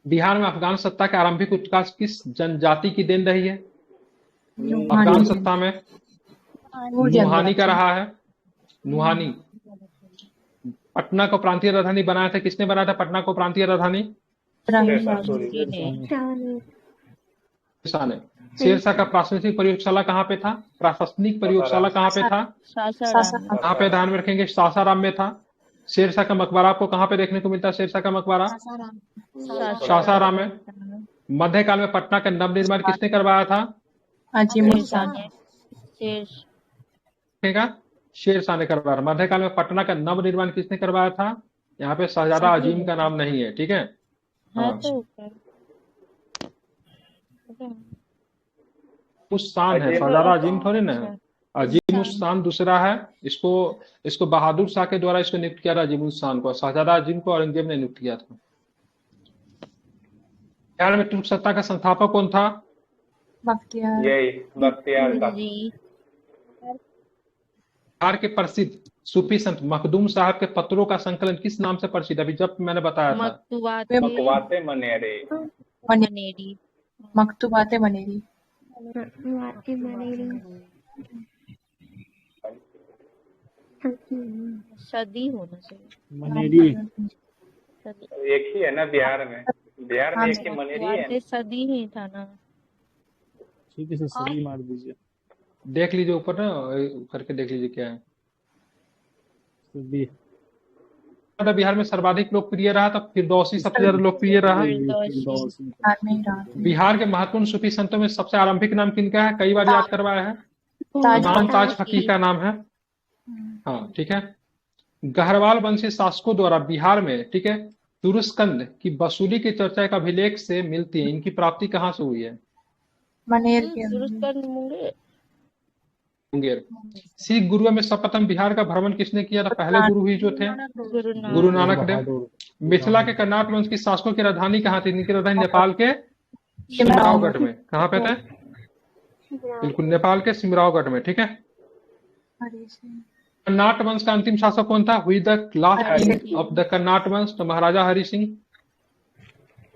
[SPEAKER 1] बिहार में अफगान सत्ता के आरंभिक उत्कर्ष किस जनजाति की देन रही है? अफगान सत्ता में नुहानी का रहा है, नुहानी। पटना को प्रांतीय राजधानी बनाया था, किसने बनाया था पटना को प्रांतीय राजधानी? शेरशाह का प्रशासनिक प्रयोगशाला कहाँ पे था? प्रशासनिक प्रयोगशाला कहाँ पे था? कहाँ पे? ध्यान में रखेंगे, सासाराम में था। शेरशाह का मकबरा आपको कहाँ पे देखने को मिलता है? शेरशाह का मकबरा सासाराम में। मध्यकाल में पटना का नवनिर्माण किसने करवाया था? शेरशाह ने करवाया। मध्यकाल में पटना का नवनिर्माण किसने करवाया था? यहाँ पे शहजादा अजीम का नाम नहीं है, ठीक है। उस्तान है, शहजादा अजीम थोड़ी ना है। अजीम उस्तान दूसरा है। इसको बहादुर शाह के द्वारा इसको नियुक्त किया था, अजीम उस्तान को। शहजादा अजीम को औरंगजेब ने नियुक्त किया था। बिहार में तुर्क सत्ता का संस्थापक कौन था?
[SPEAKER 5] बख्तियार था।
[SPEAKER 1] बिहार के प्रसिद्ध सूफी संत मखदूम साहब के पत्रों का संकलन किस नाम से प्रसिद्ध? अभी जब मैंने बताया था,
[SPEAKER 5] मकवाते मनेरी।
[SPEAKER 4] मकतूबाते मनेरी।
[SPEAKER 2] सदी होना चाहिए।
[SPEAKER 6] मनेरी
[SPEAKER 5] एक ही है ना बिहार में? बिहार में एक ही मनेरी है।
[SPEAKER 2] सदी ही था ना।
[SPEAKER 6] ठीक है सर, सदी मार दीजिए।
[SPEAKER 1] देख लीजिए ऊपर ना, करके देख लीजिए क्या है।
[SPEAKER 6] सदी
[SPEAKER 1] बिहार में सर्वाधिक लोकप्रिय रहा था फिरदौसी, सबसे ज्यादा लोकप्रिय रहा। बिहार के महत्वपूर्ण सूफी संतों में सबसे आरंभिक नाम किनका है? कई बार याद करवाया है, इमाम ताज फकीह का नाम है। हाँ, ठीक है। गहरवाल वंशी शासकों द्वारा बिहार में, ठीक है, तुरुस्कंद की वसूली की चर्चा एक अभिलेख से मिलती है। इनकी प्राप्ति कहाँ से हुई है? मुंगेर। सिख गुरुओं में सर्वप्रथम बिहार का भ्रमण किसने किया था? पहले गुरु ही जो थे, गुरु नानक देव। मिथिला के कर्नाट वंश की शासकों की राजधानी कहाँ थी? इनकी राजधानी नेपाल के सिमरावगढ़ में। कहाँ पे थे? बिल्कुल, नेपाल के सिमरावगढ़ में, ठीक है। कर्नाट वंश का अंतिम शासक कौन था? हुई the last king of the Karnat वंश? तो महाराजा हरि सिंह,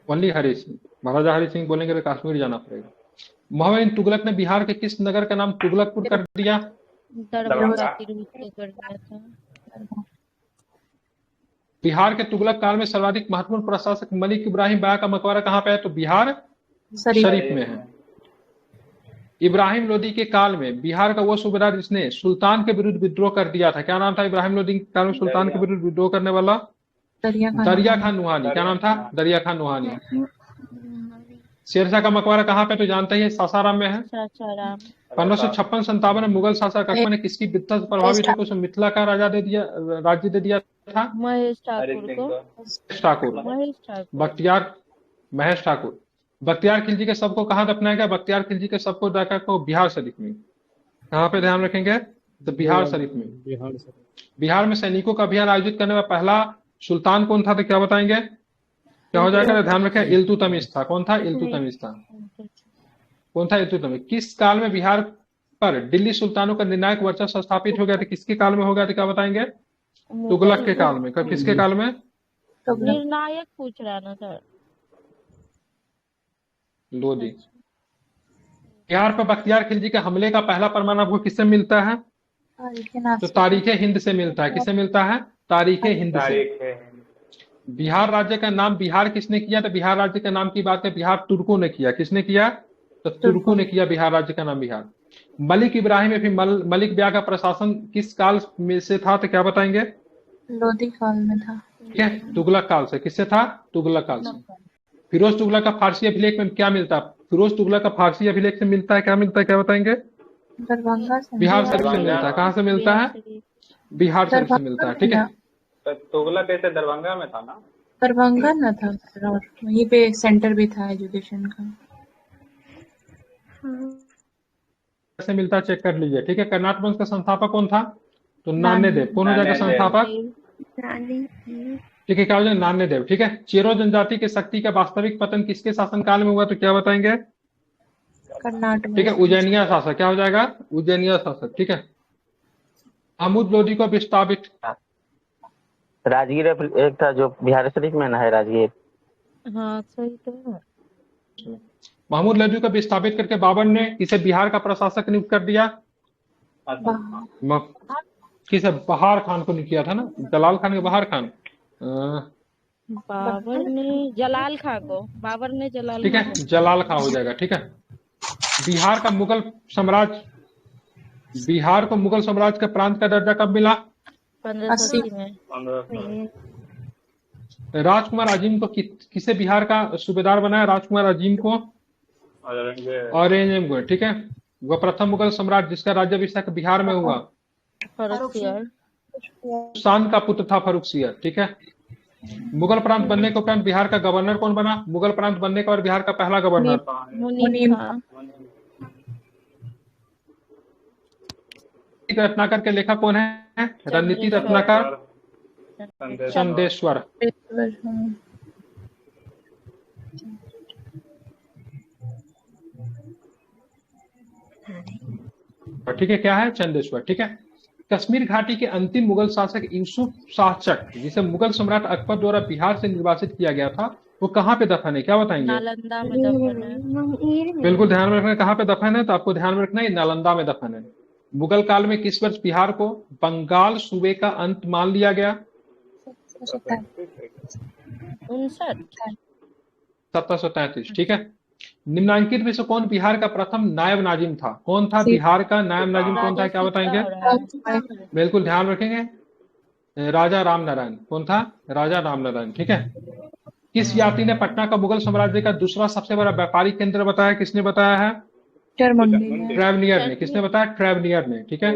[SPEAKER 1] ओनली हरि सिंह। महाराजा हरि सिंह बोलेंगे तो कश्मीर जाना पड़ेगा। मोहम्मद तुगलक ने बिहार के किस नगर का नाम तुगलकपुर कर दिया? बिहार के तुगलक काल में सर्वाधिक महत्वपूर्ण प्रशासक मलिक इब्राहिम बाया का मकबरा कहाँ पे है? तो बिहार शरीफ में है। इब्राहिम लोदी के काल में बिहार का वो सूबेदार जिसने सुल्तान के विरुद्ध विद्रोह कर दिया था, क्या नाम था इब्राहिम लोदी के काल में सुल्तान के विरुद्ध विद्रोह करने वाला?
[SPEAKER 4] दरिया खान
[SPEAKER 1] दरिया खान नुहानी। क्या नाम था? दरिया खान नुहानी। शेरशाह का मकबरा कहाँ पे तो जानते ही है, सासाराम में है।
[SPEAKER 2] सासाराम।
[SPEAKER 1] 1556-57 में मुगल शासक अकबर ने किसकी विद्वता से प्रभावित होकर उसे मिथिला का राज्य दे दिया था?
[SPEAKER 2] महेश ठाकुर को।
[SPEAKER 1] ठाकुर।
[SPEAKER 2] महेश ठाकुर।
[SPEAKER 1] महेश ठाकुर। बख्तियार खिलजी के शव को कहाँ दफनाया गया? बख्तियार खिलजी के शव को जाकर को बिहार शरीफ में। कहाँ पे ध्यान रखेंगे? तो बिहार शरीफ में। बिहार में सैनिकों का अभियान आयोजित करने वाला पहला सुल्तान कौन था? तो क्या बताएंगे? क्या हो जाएगा? ध्यान रखें, इल्तुतमिश था। कौन था? इल्तुतमिश था। कौन था? इल्तुतमिश। किस काल में बिहार पर दिल्ली सुल्तानों का निर्णायक वर्चस्व स्थापित हो गया था? किसके काल में हो गया था? क्या बताएंगे? तुगलक के काल में। कब? किसके काल में?
[SPEAKER 2] निर्णायक पूछ रहा ना सर।
[SPEAKER 1] लोदी। बिहार पर बख्तियार खिलजी के हमले का पहला प्रमाण आपको किससे मिलता है? तो तारीख हिंद से मिलता है। किससे मिलता है? तारीख हिंद से। बिहार राज्य का नाम बिहार किसने किया? तो बिहार राज्य का नाम की बात है, बिहार तुर्कों ने किया। किसने किया? तो तुर्कों ने किया बिहार राज्य का नाम बिहार। मलिक इब्राहिम या फिर मलिक ब्याह का प्रशासन किस काल में से था? तो क्या बताएंगे?
[SPEAKER 4] लोदी काल में था।
[SPEAKER 1] ठीक है, तुगलक काल से। किससे था? तुगलक काल से। फिरोज तुगलक का फारसी अभिलेख में क्या मिलता है? फिरोज तुगलक का फारसी अभिलेख से मिलता है। क्या मिलता है? क्या बताएंगे?
[SPEAKER 4] दरभंगा से।
[SPEAKER 1] बिहार शरीफ से मिलता है। कहाँ से मिलता है? बिहार शरीफ से मिलता है। ठीक है।
[SPEAKER 5] तुगलक कैसे दरभंगा में था ना?
[SPEAKER 4] दरभंगा न था सर, और वहीं पे सेंटर भी था एजुकेशन का।
[SPEAKER 1] से मिलता है, चेक कर लीजिए। ठीक है। कर्नाटक वंश का संस्थापक कौन था? तो नान्यदेव। कौन हो जाएगा संस्थापक? ठीक है, क्या हो जाएगा? नान्यदेव। ठीक है। चेरो जनजाति के शक्ति का वास्तविक पतन किसके शासनकाल में हुआ? तो क्या बताएंगे?
[SPEAKER 4] कर्नाटक।
[SPEAKER 1] ठीक है, उज्जैनिया शासक। क्या हो जाएगा? उज्जैनिया शासक। ठीक है। महमूद लोदी को विस्थापित।
[SPEAKER 7] राजगीर एक था जो बिहार शरीफ में ना है, राजगीर।
[SPEAKER 2] हाँ सही तो है।
[SPEAKER 1] महमूद लोदी को विस्थापित करके बाबर ने किसे बिहार का प्रशासक नियुक्त कर दिया? किसे? बहार खान को नियुक्त किया था ना। जलाल खान के बहार खान।
[SPEAKER 2] बाबर ने जलाल खां को। बाबर ने जलाल।
[SPEAKER 1] ठीक है, जलाल खां हो जाएगा। ठीक है। बिहार का मुगल साम्राज्य, बिहार को मुगल साम्राज्य का प्रांत का दर्जा कब मिला?
[SPEAKER 2] 1580 में।
[SPEAKER 1] राजकुमार अजीम को किसे बिहार का सूबेदार बनाया? राजकुमार अजीम को औरंगजेब। ठीक है। वह प्रथम मुगल सम्राट जिसका राज्याभिषेक बिहार में हुआ। शान का पुत्र था फर्रुखसियर। ठीक है। मुगल प्रांत बनने के उपरांत बिहार का गवर्नर कौन बना? मुगल प्रांत बनने के बाद बिहार का पहला गवर्नर रत्नाकर के लेखक कौन है? रणनीति रत्नाकर चंदेश्वर। ठीक है, क्या है? चंदेश्वर। ठीक है। कश्मीर घाटी के अंतिम मुगल शासक यूसुफ शाह चक, जिसे मुगल सम्राट अकबर द्वारा बिहार से निर्वासित किया गया था, वो कहाँ पे दफन है? क्या बताएंगे?
[SPEAKER 2] नालंदा में दफन है।
[SPEAKER 1] बिल्कुल ध्यान में रखना। कहाँ पे दफन है? तो आपको ध्यान में रखना है नालंदा में दफन है। मुगल काल में किस वर्ष बिहार को बंगाल सूबे का अंत मान लिया गया? 1733। ठीक है। निम्नांकित में से कौन बिहार का प्रथम नायब नाजिम था? कौन था बिहार का नायब नाजिम? कौन था? क्या बताएंगे? बिल्कुल ध्यान रखेंगे। राजा राम नारायण। कौन था? राजा राम नारायण। ठीक है। किस यात्री ने पटना का मुगल साम्राज्य का दूसरा सबसे बड़ा व्यापारिक केंद्र बताया? किसने बताया है? ट्रेवनियर ने। किसने बताया? ट्रेवनियर ने। ठीक है।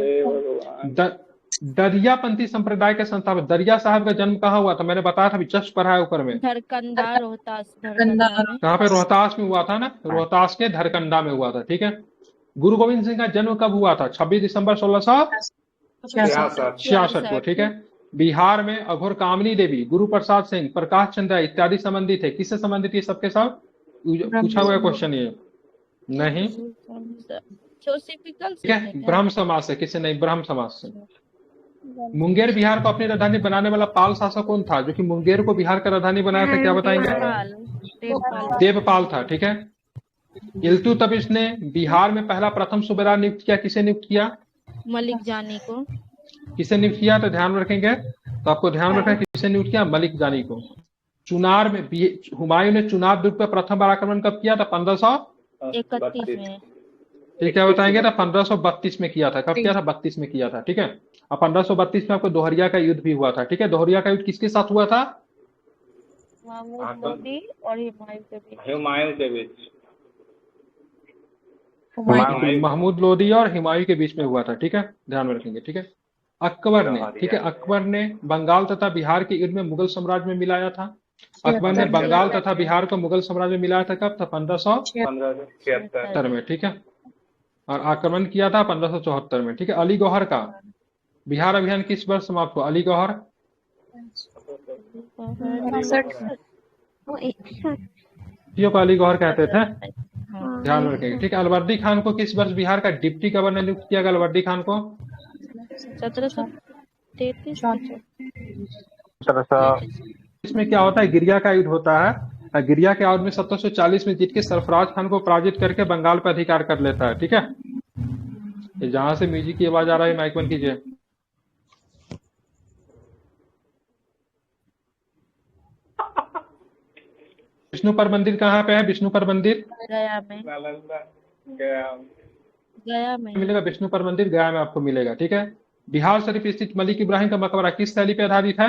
[SPEAKER 1] दरियापंथी संप्रदाय के संस्थापक दरिया साहब का जन्म कहाँ हुआ था? मैंने बताया था, जस्ट पढ़ा है ऊपर में।
[SPEAKER 2] धरकंदा, रोहतास।
[SPEAKER 1] कहाँ पे? रोहतास में हुआ था ना। रोहतास के धरकंदा में हुआ था। ठीक है। गुरु गोविंद सिंह का जन्म कब हुआ था? 26 दिसंबर 1666 को। ठीक है। बिहार में अघोर कामनी देवी, गुरु प्रसाद सिंह, प्रकाश चंद्र इत्यादि संबंधित है। किससे संबंधित है? सबके सब पूछा हुआ क्वेश्चन ये नहीं। ठीक है। ब्रह्म समाज से। किससे? नहीं, ब्रह्म समाज से। मुंगेर बिहार को अपनी राजधानी बनाने वाला पाल शासक कौन था, जो कि मुंगेर को बिहार का राजधानी बनाया था? क्या बताएंगे? देवपाल था। ठीक है। इल्तुतमिश ने बिहार में पहला प्रथम सूबेदार नियुक्त किया। किसे नियुक्त किया?
[SPEAKER 2] मलिक जानी को।
[SPEAKER 1] किसे नियुक्त किया? तो ध्यान रखेंगे। तो आपको ध्यान रखना है किसे नियुक्त किया? मलिक जानी को। चुनार में हुमायूं ने चुनार दुर्ग पर प्रथम बार आक्रमण कब किया था? 1531 में। ठीक, क्या बताएंगे ना, 1532 में किया था। कब किया था? 32 में किया था, ठीक है। अब 1532 में आपको दोहरिया का युद्ध भी हुआ था, ठीक है। दोहरिया का युद्ध किसके साथ हुआ था?
[SPEAKER 2] महमूद लोदी और हुमायूं के बीच।
[SPEAKER 5] हुमायूं के बीच।
[SPEAKER 1] बिल्कुल, महमूद लोदी और हुमायूं के बीच में हुआ था, ठीक है, ध्यान में रखेंगे, ठीक है। अकबर ने, ठीक है, अकबर ने बंगाल तथा बिहार के युद्ध में मुगल साम्राज्य में मिलाया था। अकबर ने बंगाल तथा बिहार को मुगल साम्राज्य में मिलाया था कब था? 1576 में, ठीक है। और आक्रमण किया था 1574 में, ठीक है। अली गौहर का बिहार अभियान किस वर्ष समाप्त हुआ? अली गौहर को अली गौहर कहते थे, ध्यान में रखेंगे, ठीक है। अलवर्दी खान को किस वर्ष बिहार का डिप्टी गवर्नर नियुक्त किया गया? अलवर्दी खान को
[SPEAKER 2] 1733।
[SPEAKER 1] इसमें क्या होता है? गिरिया का युद्ध होता है। गिरिया के युद्ध में 1740 में जीत के सरफराज खान को पराजित करके बंगाल पर अधिकार कर लेता है, ठीक है। ये जहां से म्यूजिक की आवाज आ रहा है माइक बंद कीजिए। विष्णुपर मंदिर कहाँ पे है? विष्णुपर मंदिर
[SPEAKER 2] गया में। गया में
[SPEAKER 1] मिलेगा। विष्णुपर मंदिर गया में आपको मिलेगा, ठीक है। बिहार शरीफ स्थित मलिक इब्राहिम का मकबरा किस शैली पे आधारित है?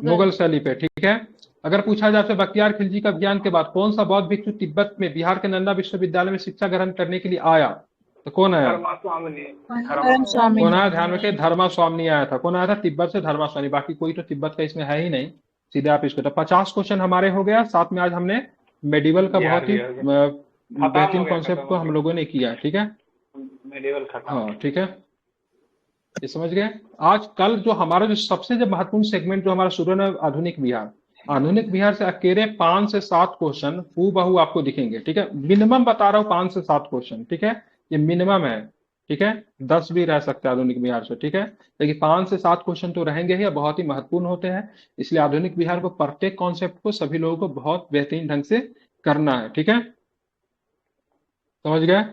[SPEAKER 1] मुगल शैली पे, ठीक है। अगर पूछा जाए आपसे बख्तियार खिलजी का अभियान के बाद कौन सा बौद्ध भिक्षु तिब्बत में बिहार के नंदा विश्वविद्यालय में शिक्षा ग्रहण करने के लिए आया? तो कौन आया? कौन आया? ध्यान रखिए, धर्मा स्वामी आया था। कौन आया था? तिब्बत से धर्मा स्वामी। बाकी कोई तो तिब्बत का इसमें है ही नहीं, सीधे आप इसको। तो 50 क्वेश्चन हमारे हो गया। साथ में आज हमने मेडिवल का बहुत ही बेहतरीन कॉन्सेप्ट को हम लोगों ने किया, ठीक है।
[SPEAKER 5] मेडिवल खत्म।
[SPEAKER 1] हाँ, ठीक है, ये समझ गए। आज कल जो हमारा जो सबसे जो महत्वपूर्ण सेगमेंट जो हमारा शुरू है, आधुनिक बिहार। आधुनिक बिहार से अकेले 5 से 7 क्वेश्चन हूबहू आपको दिखेंगे, ठीक है। मिनिमम बता रहा हूँ 5 से 7 क्वेश्चन, ठीक है, ये मिनिमम है, ठीक है। 10 भी रह सकते हैं आधुनिक बिहार से, ठीक है। लेकिन 5 से 7 क्वेश्चन तो रहेंगे ही, बहुत ही महत्वपूर्ण होते हैं। इसलिए आधुनिक बिहार को, प्रत्येक कॉन्सेप्ट को सभी लोगों को बहुत बेहतरीन ढंग से करना है, ठीक है। समझ गए?